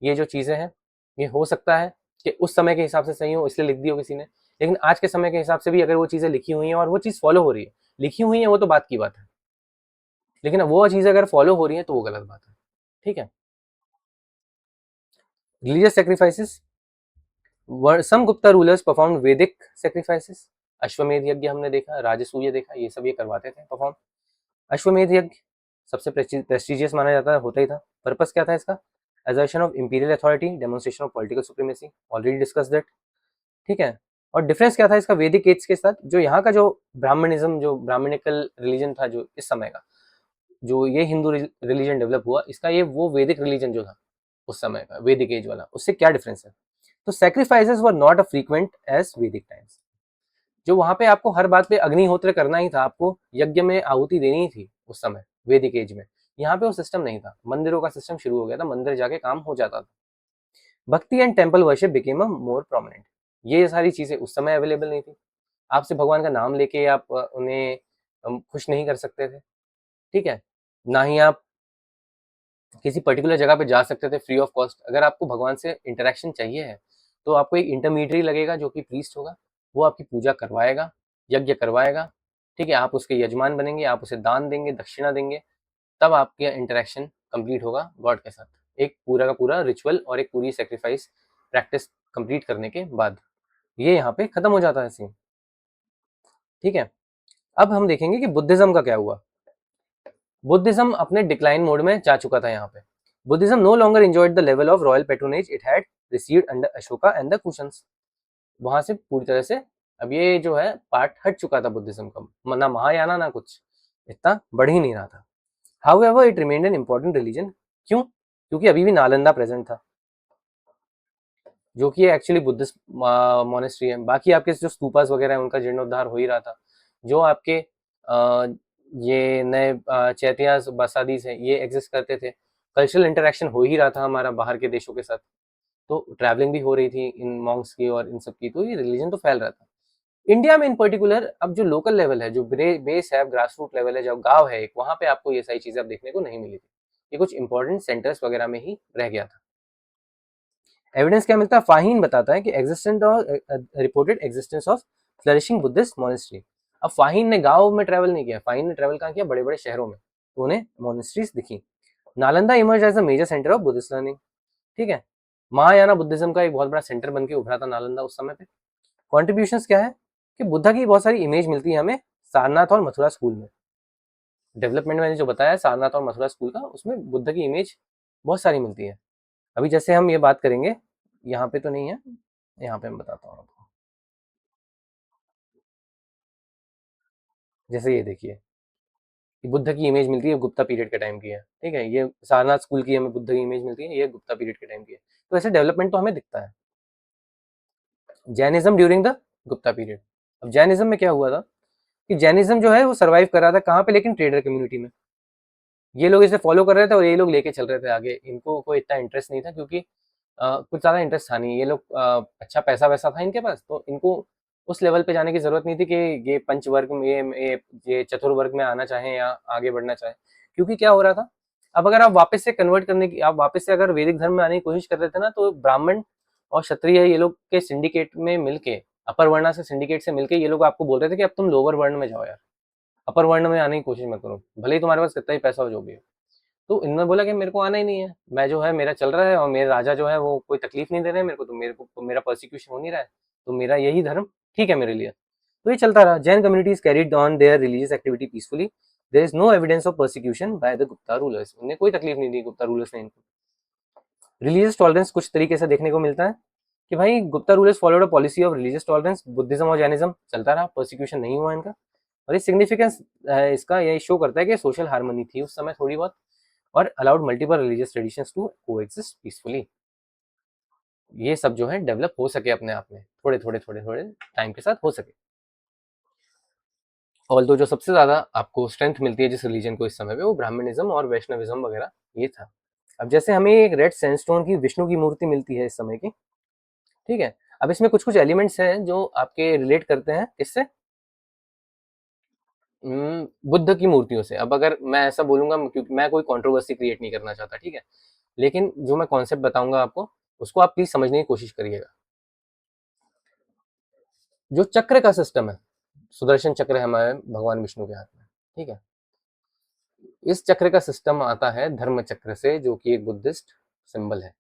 ये जो चीज़ें हैं, ये हो सकता है कि उस समय के हिसाब से सही हो, इसलिए लिख दी हो किसी ने, लेकिन आज के समय के हिसाब से भी अगर वो चीज़ें लिखी हुई हैं और वो चीज़ फॉलो हो रही है, लिखी हुई है वो तो बात की बात है, लेकिन वो चीज़ें अगर फॉलो हो रही है तो वो गलत बात है। ठीक है। रिलीजियस सेक्रीफाइसेस, सम गुप्ता रूलर्स परफॉर्म वैदिक सेक्रीफाइसेस। अश्वमेध यज्ञ हमने देखा, राजसूय देखा, ये सब ये करवाते थे परफॉर्म। अश्वमेध यज्ञ सबसे प्रेस्टिजियस माना जाता है, होता ही था। पर्पस क्या था इसका, assertion of imperial authority, demonstration of political supremacy, already discuss that. ठीक है। और डिफरेंस क्या था इसका वैदिक एज के साथ, जो यहाँ का जो ब्राह्मणिज्म, जो ब्राह्मणिकल रिलीजन था जो इस समय का, जो ये हिंदू रिलीजन डेवलप हुआ, इसका ये वो वैदिक रिलीजन जो था उस समय का, वैदिक एज वाला, उससे क्या डिफरेंस है। तो sacrifices were not a frequent as Vedic times. जो वहां पे आपको हर बात पे अग्निहोत्र करना ही था, आपको यज्ञ में आहुति देनी ही थी उस समय वैदिक एज में। यहाँ पे वो सिस्टम नहीं था, मंदिरों का सिस्टम शुरू हो गया था, मंदिर जाके काम हो जाता था। भक्ति and temple worship became a more prominent. ये सारी चीजें उस समय अवेलेबल नहीं थी। आपसे भगवान का नाम लेके आप उन्हें खुश नहीं कर सकते थे। ठीक है। ना ही आप किसी पर्टिकुलर जगह पे जा सकते थे फ्री ऑफ कॉस्ट। अगर आपको भगवान से इंटरेक्शन चाहिए है तो आपको एक इंटरमीडियरी लगेगा जो कि प्रीस्ट होगा, वो आपकी पूजा करवाएगा, यज्ञ करवाएगा। ठीक है। आप उसके यजमान बनेंगे, आप उसे दान देंगे, दक्षिणा देंगे, तब आपका इंटरेक्शन कंप्लीट होगा गॉड के साथ, एक पूरा का पूरा रिचुअल और एक पूरी सेक्रीफाइस प्रैक्टिस कंप्लीट करने के बाद। ये यहाँ पे खत्म हो जाता है सीन। ठीक है। अब हम देखेंगे कि बुद्धिज्म का क्या हुआ। बुद्धिज्म अपने डिक्लाइन मोड में जा चुका था यहाँ पे। Buddhism no longer enjoyed the level of royal patronage it had received under Ashoka and the Kushans. वहां से पूरी तरह से अब ये जो है पार्ट हट चुका था बुद्धिज्म का, ना महायाना ना कुछ, इतना बढ़ ही नहीं रहा था। However it remained an important religion. क्यों? क्योंकि अभी भी नालंदा प्रेजेंट था, जो कि एक्चुअली बुद्धिस्ट मोनेस्ट्री है। बाकी आपके जो स्तूपास वगैरह है उनका जीर्णोद्धार हो ही रहा था। जो आपके ये नए चैतियास बसादीस है ये एग्जिस्ट करते थे। कल्चरल इंटरेक्शन हो ही रहा था हमारा बाहर के देशों के साथ, तो ट्रैवलिंग भी हो रही थी इन मॉन्क्स की और इन सब की, तो ये रिलीजन तो फैल रहा था। इंडिया में इन पर्टिकुलर अब जो लोकल लेवल है, जो बेस है, ग्रास रूट लेवल है, जो गांव है एक, वहां पे आपको ये सारी चीजें अब देखने को नहीं मिली थी। ये कुछ इंपॉर्टेंट सेंटर्स वगैरह में ही रह गया था। एविडेंस क्या मिलता है, फाहीन बताता है कि एग्जिस्टेंट और reported existence of flourishing Buddhist monastery. अब फाहीन ने गांव में ट्रैवल नहीं किया, फाहीन ने ट्रैवल कहाँ किया, बड़े बड़े शहरों में, तो उन्हें मॉनेस्ट्रीज दिखी। Nalanda emerge as a major centre of Buddhist learning. ठीक है। महायाना बुद्धिज्म का एक बहुत बड़ा सेंटर बन के उभरा था नालंदा उस समय पे। कॉन्ट्रीब्यूशंस क्या है कि बुद्धा की बहुत सारी इमेज मिलती है हमें सारनाथ और मथुरा स्कूल में। डेवलपमेंट मैंने जो बताया सारनाथ और मथुरा स्कूल का, उसमें बुद्ध की इमेज बहुत सारी मिलती है। अभी जैसे हम ये बात करेंगे, यहाँ पे तो नहीं है, यहाँ पे मैं बताता हूँ आपको। जैसे ये देखिए, बुद्ध की इमेज मिलती है, गुप्ता पीरियड के टाइम की है। ठीक है। ये सारनाथ स्कूल की हमें बुद्ध की इमेज मिलती है, ये गुप्ता पीरियड के टाइम की है। तो ऐसे डेवलपमेंट तो हमें दिखता है। Jainism during the Gupta period, अब जैनिज्म में क्या हुआ था कि जैनिज्म जो है वो सर्वाइव कर रहा था कहाँ पे, लेकिन ट्रेडर कम्युनिटी में। ये लोग इसे फॉलो कर रहे थे और ये लोग लेके चल रहे थे आगे, इनको कोई इतना इंटरेस्ट नहीं था, क्योंकि कुछ ज़्यादा इंटरेस्ट था नहीं। ये लोग अच्छा पैसा वैसा था इनके पास, तो इनको उस लेवल पे जाने की ज़रूरत नहीं थी कि ये पंचवर्ग में, ये चतुर्वर्ग में आना चाहें या आगे बढ़ना चाहें। क्योंकि क्या हो रहा था, अब अगर आप वापस से कन्वर्ट करने की, आप वापस से अगर वैदिक धर्म में आने की कोशिश कर रहे थे ना, तो ब्राह्मण और क्षत्रिय ये लोग के सिंडिकेट में मिलके, अपर वर्णा से सिंडिकेट से मिलके ये लोग आपको बोल रहे थे कि अब तुम लोअर वर्ण में जाओ यार, अपर वर्ण में आने की कोशिश मत करो, भले ही तुम्हारे पास कितना ही पैसा हो जो भी हो। तो इन्होंने बोला कि मेरे को आना ही नहीं है, मैं जो है मेरा चल रहा है और मेरे राजा जो है वो कोई तकलीफ नहीं दे रहे हैं मेरे को, तो मेरे को मेरा प्रोसिक्यूशन हो नहीं रहा है, तो मेरा यही धर्म ठीक है मेरे लिए। तो ये चलता रहा। Jain communities carried on their religious activity peacefully, there is no evidence of persecution by the Gupta rulers. उन्हें कोई तकलीफ नहीं दी गुप्ता रूलर्स ने इनको। रिलीजियस टॉलरेंस कुछ तरीके से देखने को मिलता है कि भाई Gupta rulers followed a policy of religious tolerance, Buddhism और जैनिज्म चलता रहा, परसिक्यूशन नहीं हुआ इनका। और ये सिग्निफिकेंस इसका ये शो करता है कि सोशल हार्मनी थी उस समय थोड़ी बहुत, और allowed multiple religious traditions to coexist peacefully. ये सब जो है डेवलप हो सके अपने आप में, थोड़े थोड़े थोड़े थोड़े टाइम के साथ हो सके। ऑल्दो जो सबसे ज्यादा आपको स्ट्रेंथ मिलती है जिस रिलीजन को इस समय पे, वो ब्राह्मणिज्म और वैष्णविज्म वगैरह ये था। अब जैसे हमें एक रेड सैंडस्टोन की विष्णु की मूर्ति मिलती है इस समय की, ठीक है। अब इसमें कुछ कुछ एलिमेंट्स हैं जो आपके रिलेट करते हैं इससे, बुद्ध की मूर्तियों से। अब अगर मैं ऐसा बोलूंगा, क्योंकि मैं कोई कंट्रोवर्सी क्रिएट नहीं करना चाहता, ठीक है, लेकिन जो मैं कॉन्सेप्ट बताऊंगा आपको, उसको आप प्लीज समझने की कोशिश करिएगा। जो चक्र का सिस्टम है, सुदर्शन चक्र है हमारे भगवान विष्णु के हाथ में, ठीक है। इस चक्र का सिस्टम आता है धर्म चक्र से, जो कि एक बुद्धिस्ट सिंबल है।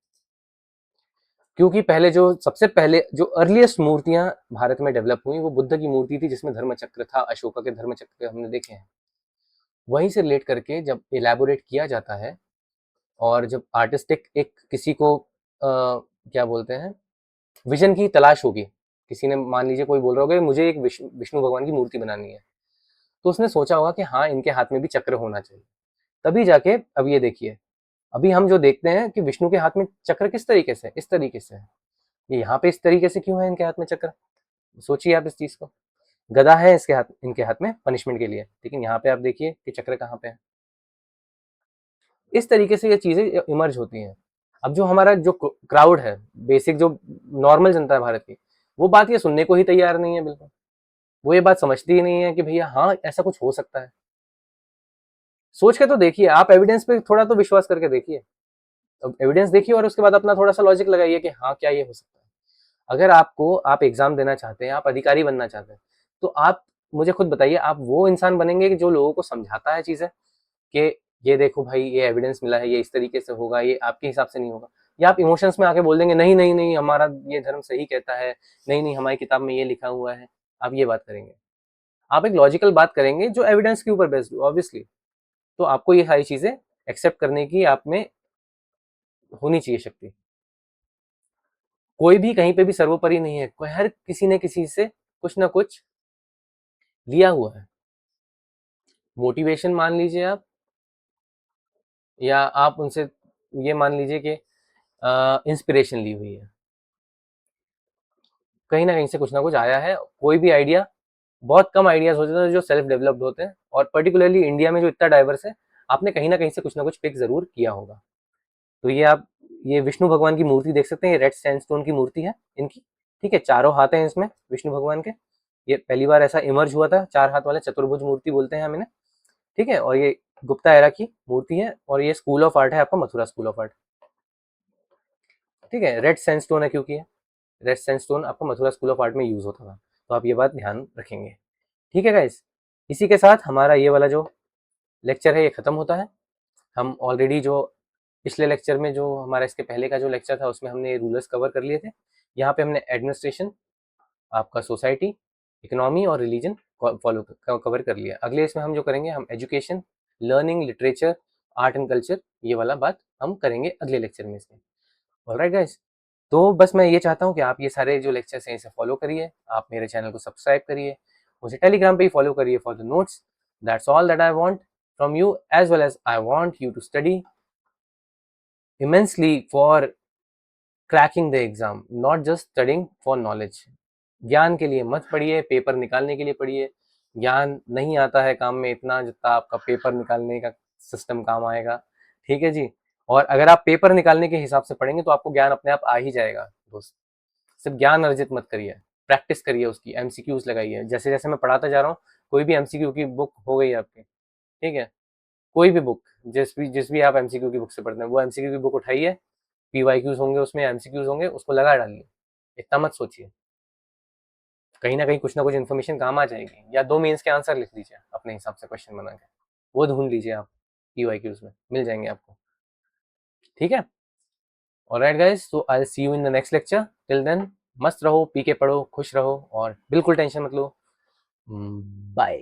क्योंकि पहले जो सबसे पहले जो अर्लीस्ट मूर्तियां भारत में डेवलप हुई वो बुद्ध की मूर्ति थी, जिसमें धर्म चक्र था, अशोका के धर्म चक्र हमने देखे हैं। वहीं से रिलेट करके जब इलेबोरेट किया जाता है, और जब आर्टिस्टिक एक किसी को क्या बोलते हैं, विजन की तलाश होगी, किसी ने मान लीजिए कोई बोल रहा होगा मुझे एक विष्णु भगवान की मूर्ति बनानी है, तो उसने सोचा होगा कि हाँ इनके हाथ में भी चक्र होना चाहिए, तभी जाके। अब ये देखिए, अभी हम जो देखते हैं कि विष्णु के हाथ में चक्र किस तरीके से, इस तरीके से है, ये यहाँ पे इस तरीके से क्यों है इनके हाथ में चक्र, सोचिए आप इस चीज को। गदा है इसके हाथ, इनके हाथ में पनिशमेंट के लिए, लेकिन यहाँ पे आप देखिए कि चक्र कहाँ पे है। इस तरीके से ये चीजें इमर्ज होती हैं। अब जो हमारा जो क्राउड है, बेसिक जो नॉर्मल जनता है भारत की, वो बात ये सुनने को ही तैयार नहीं है बिल्कुल। वो ये बात समझती ही नहीं है कि भैया हाँ ऐसा कुछ हो सकता है। सोच के तो देखिए, आप एविडेंस पे थोड़ा तो विश्वास करके देखिए, अब एविडेंस देखिए और उसके बाद अपना थोड़ा सा लॉजिक लगाइए कि हाँ क्या ये हो सकता है। अगर आपको, आप एग्जाम देना चाहते हैं, आप अधिकारी बनना चाहते हैं, तो आप मुझे खुद बताइए, आप वो इंसान बनेंगे कि जो लोगों को समझाता है चीजें कि ये देखो भाई ये एविडेंस मिला है, ये इस तरीके से होगा, ये आपके हिसाब से नहीं होगा, या आप इमोशंस में आके बोल देंगे नहीं नहीं नहीं हमारा ये धर्म सही कहता है, नहीं नहीं हमारी किताब में ये लिखा हुआ है, आप ये बात करेंगे। आप एक लॉजिकल बात करेंगे जो एविडेंस के ऊपर बेस्ड हो ऑब्वियसली, तो आपको ये सारी चीजें एक्सेप्ट करने की आप में होनी चाहिए शक्ति। कोई भी कहीं पे भी सर्वोपरि नहीं है, कोई हर किसी ने किसी से कुछ ना कुछ लिया हुआ है। मोटिवेशन मान लीजिए आप, या आप उनसे ये मान लीजिए कि इंस्पिरेशन ली हुई है, कहीं ना कहीं से कुछ ना कुछ आया है। कोई भी आइडिया, बहुत कम आइडियाज होते हैं जो सेल्फ डेवलप्ड होते हैं, और पर्टिकुलरली इंडिया में जो इतना डाइवर्स है, आपने कहीं ना कहीं से कुछ ना कुछ पिक जरूर किया होगा। तो ये आप, ये विष्णु भगवान की मूर्ति देख सकते हैं, ये रेड सैंडस्टोन की मूर्ति है इनकी, ठीक है। चारों हाथ हैं इसमें विष्णु भगवान के, ये पहली बार ऐसा इमर्ज हुआ था, चार हाथ वाले चतुर्भुज मूर्ति बोलते हैं हम इन्हें, ठीक है। और ये गुप्ता एरा की मूर्ति है, और ये स्कूल ऑफ आर्ट है आपका, मथुरा स्कूल ऑफ आर्ट, ठीक है। रेड सैंडस्टोन है क्योंकि रेड सैंडस्टोन आपका मथुरा स्कूल ऑफ आर्ट में यूज होता था, तो आप ये बात ध्यान रखेंगे, ठीक है गाइस। इसी के साथ हमारा ये वाला जो लेक्चर है ये खत्म होता है। हम ऑलरेडी जो पिछले लेक्चर में, जो हमारा इसके पहले का जो लेक्चर था, उसमें हमने रूलर्स कवर कर लिए थे। यहाँ पे हमने एडमिनिस्ट्रेशन, आपका सोसाइटी, इकोनॉमी और रिलीजन फॉलो कवर कर लिया। अगले इसमें हम जो करेंगे, हम education, learning, literature, art and culture, ये वाला बात हम करेंगे अगले लेक्चर में इसमें। ऑलराइट गाइस, तो बस मैं ये चाहता हूँ कि आप ये सारे जो लेक्चर्स हैं इसे फॉलो करिए, आप मेरे चैनल को सब्सक्राइब करिए, मुझे टेलीग्राम पे ही फॉलो करिए for the notes. That's all that I want from you, as well as I want you to study immensely for cracking the exam, not just studying for knowledge. ज्ञान के लिए मत पढ़िए, पेपर निकालने के लिए पढ़िए। ज्ञान नहीं आता है काम में इतना जितना आपका पेपर निकालने का सिस्टम काम आएगा, ठीक है जी। और अगर आप पेपर निकालने के हिसाब से पढ़ेंगे तो आपको ज्ञान अपने आप आ ही जाएगा दोस्त। सिर्फ ज्ञान अर्जित मत करिए, प्रैक्टिस करिए उसकी, एमसीक्यूज लगाइए। जैसे जैसे मैं पढ़ाता जा रहा हूँ, कोई भी एमसीक्यू की बुक हो गई आपकी, ठीक है, कोई भी बुक, जिस भी आप एमसीक्यू की बुक से पढ़ते हैं, वो एमसीक्यू की बुक उठाइए, पीवाईक्यूज होंगे उसमें, एमसीक्यूज होंगे, उसको लगा डालिए। इतना मत सोचिए, कहीं ना कुछ इन्फॉर्मेशन काम आ जाएगी। या 2 मेंस के आंसर लिख लीजिए अपने हिसाब से क्वेश्चन बना के, वो ढूंढ लीजिए आप, पीवाईक्यूज में मिल जाएंगे आपको, ठीक है। Alright guys, so I will see you in the next lecture. Till then मस्त रहो, पी के पढ़ो, खुश रहो और बिल्कुल टेंशन मत लो। बाय।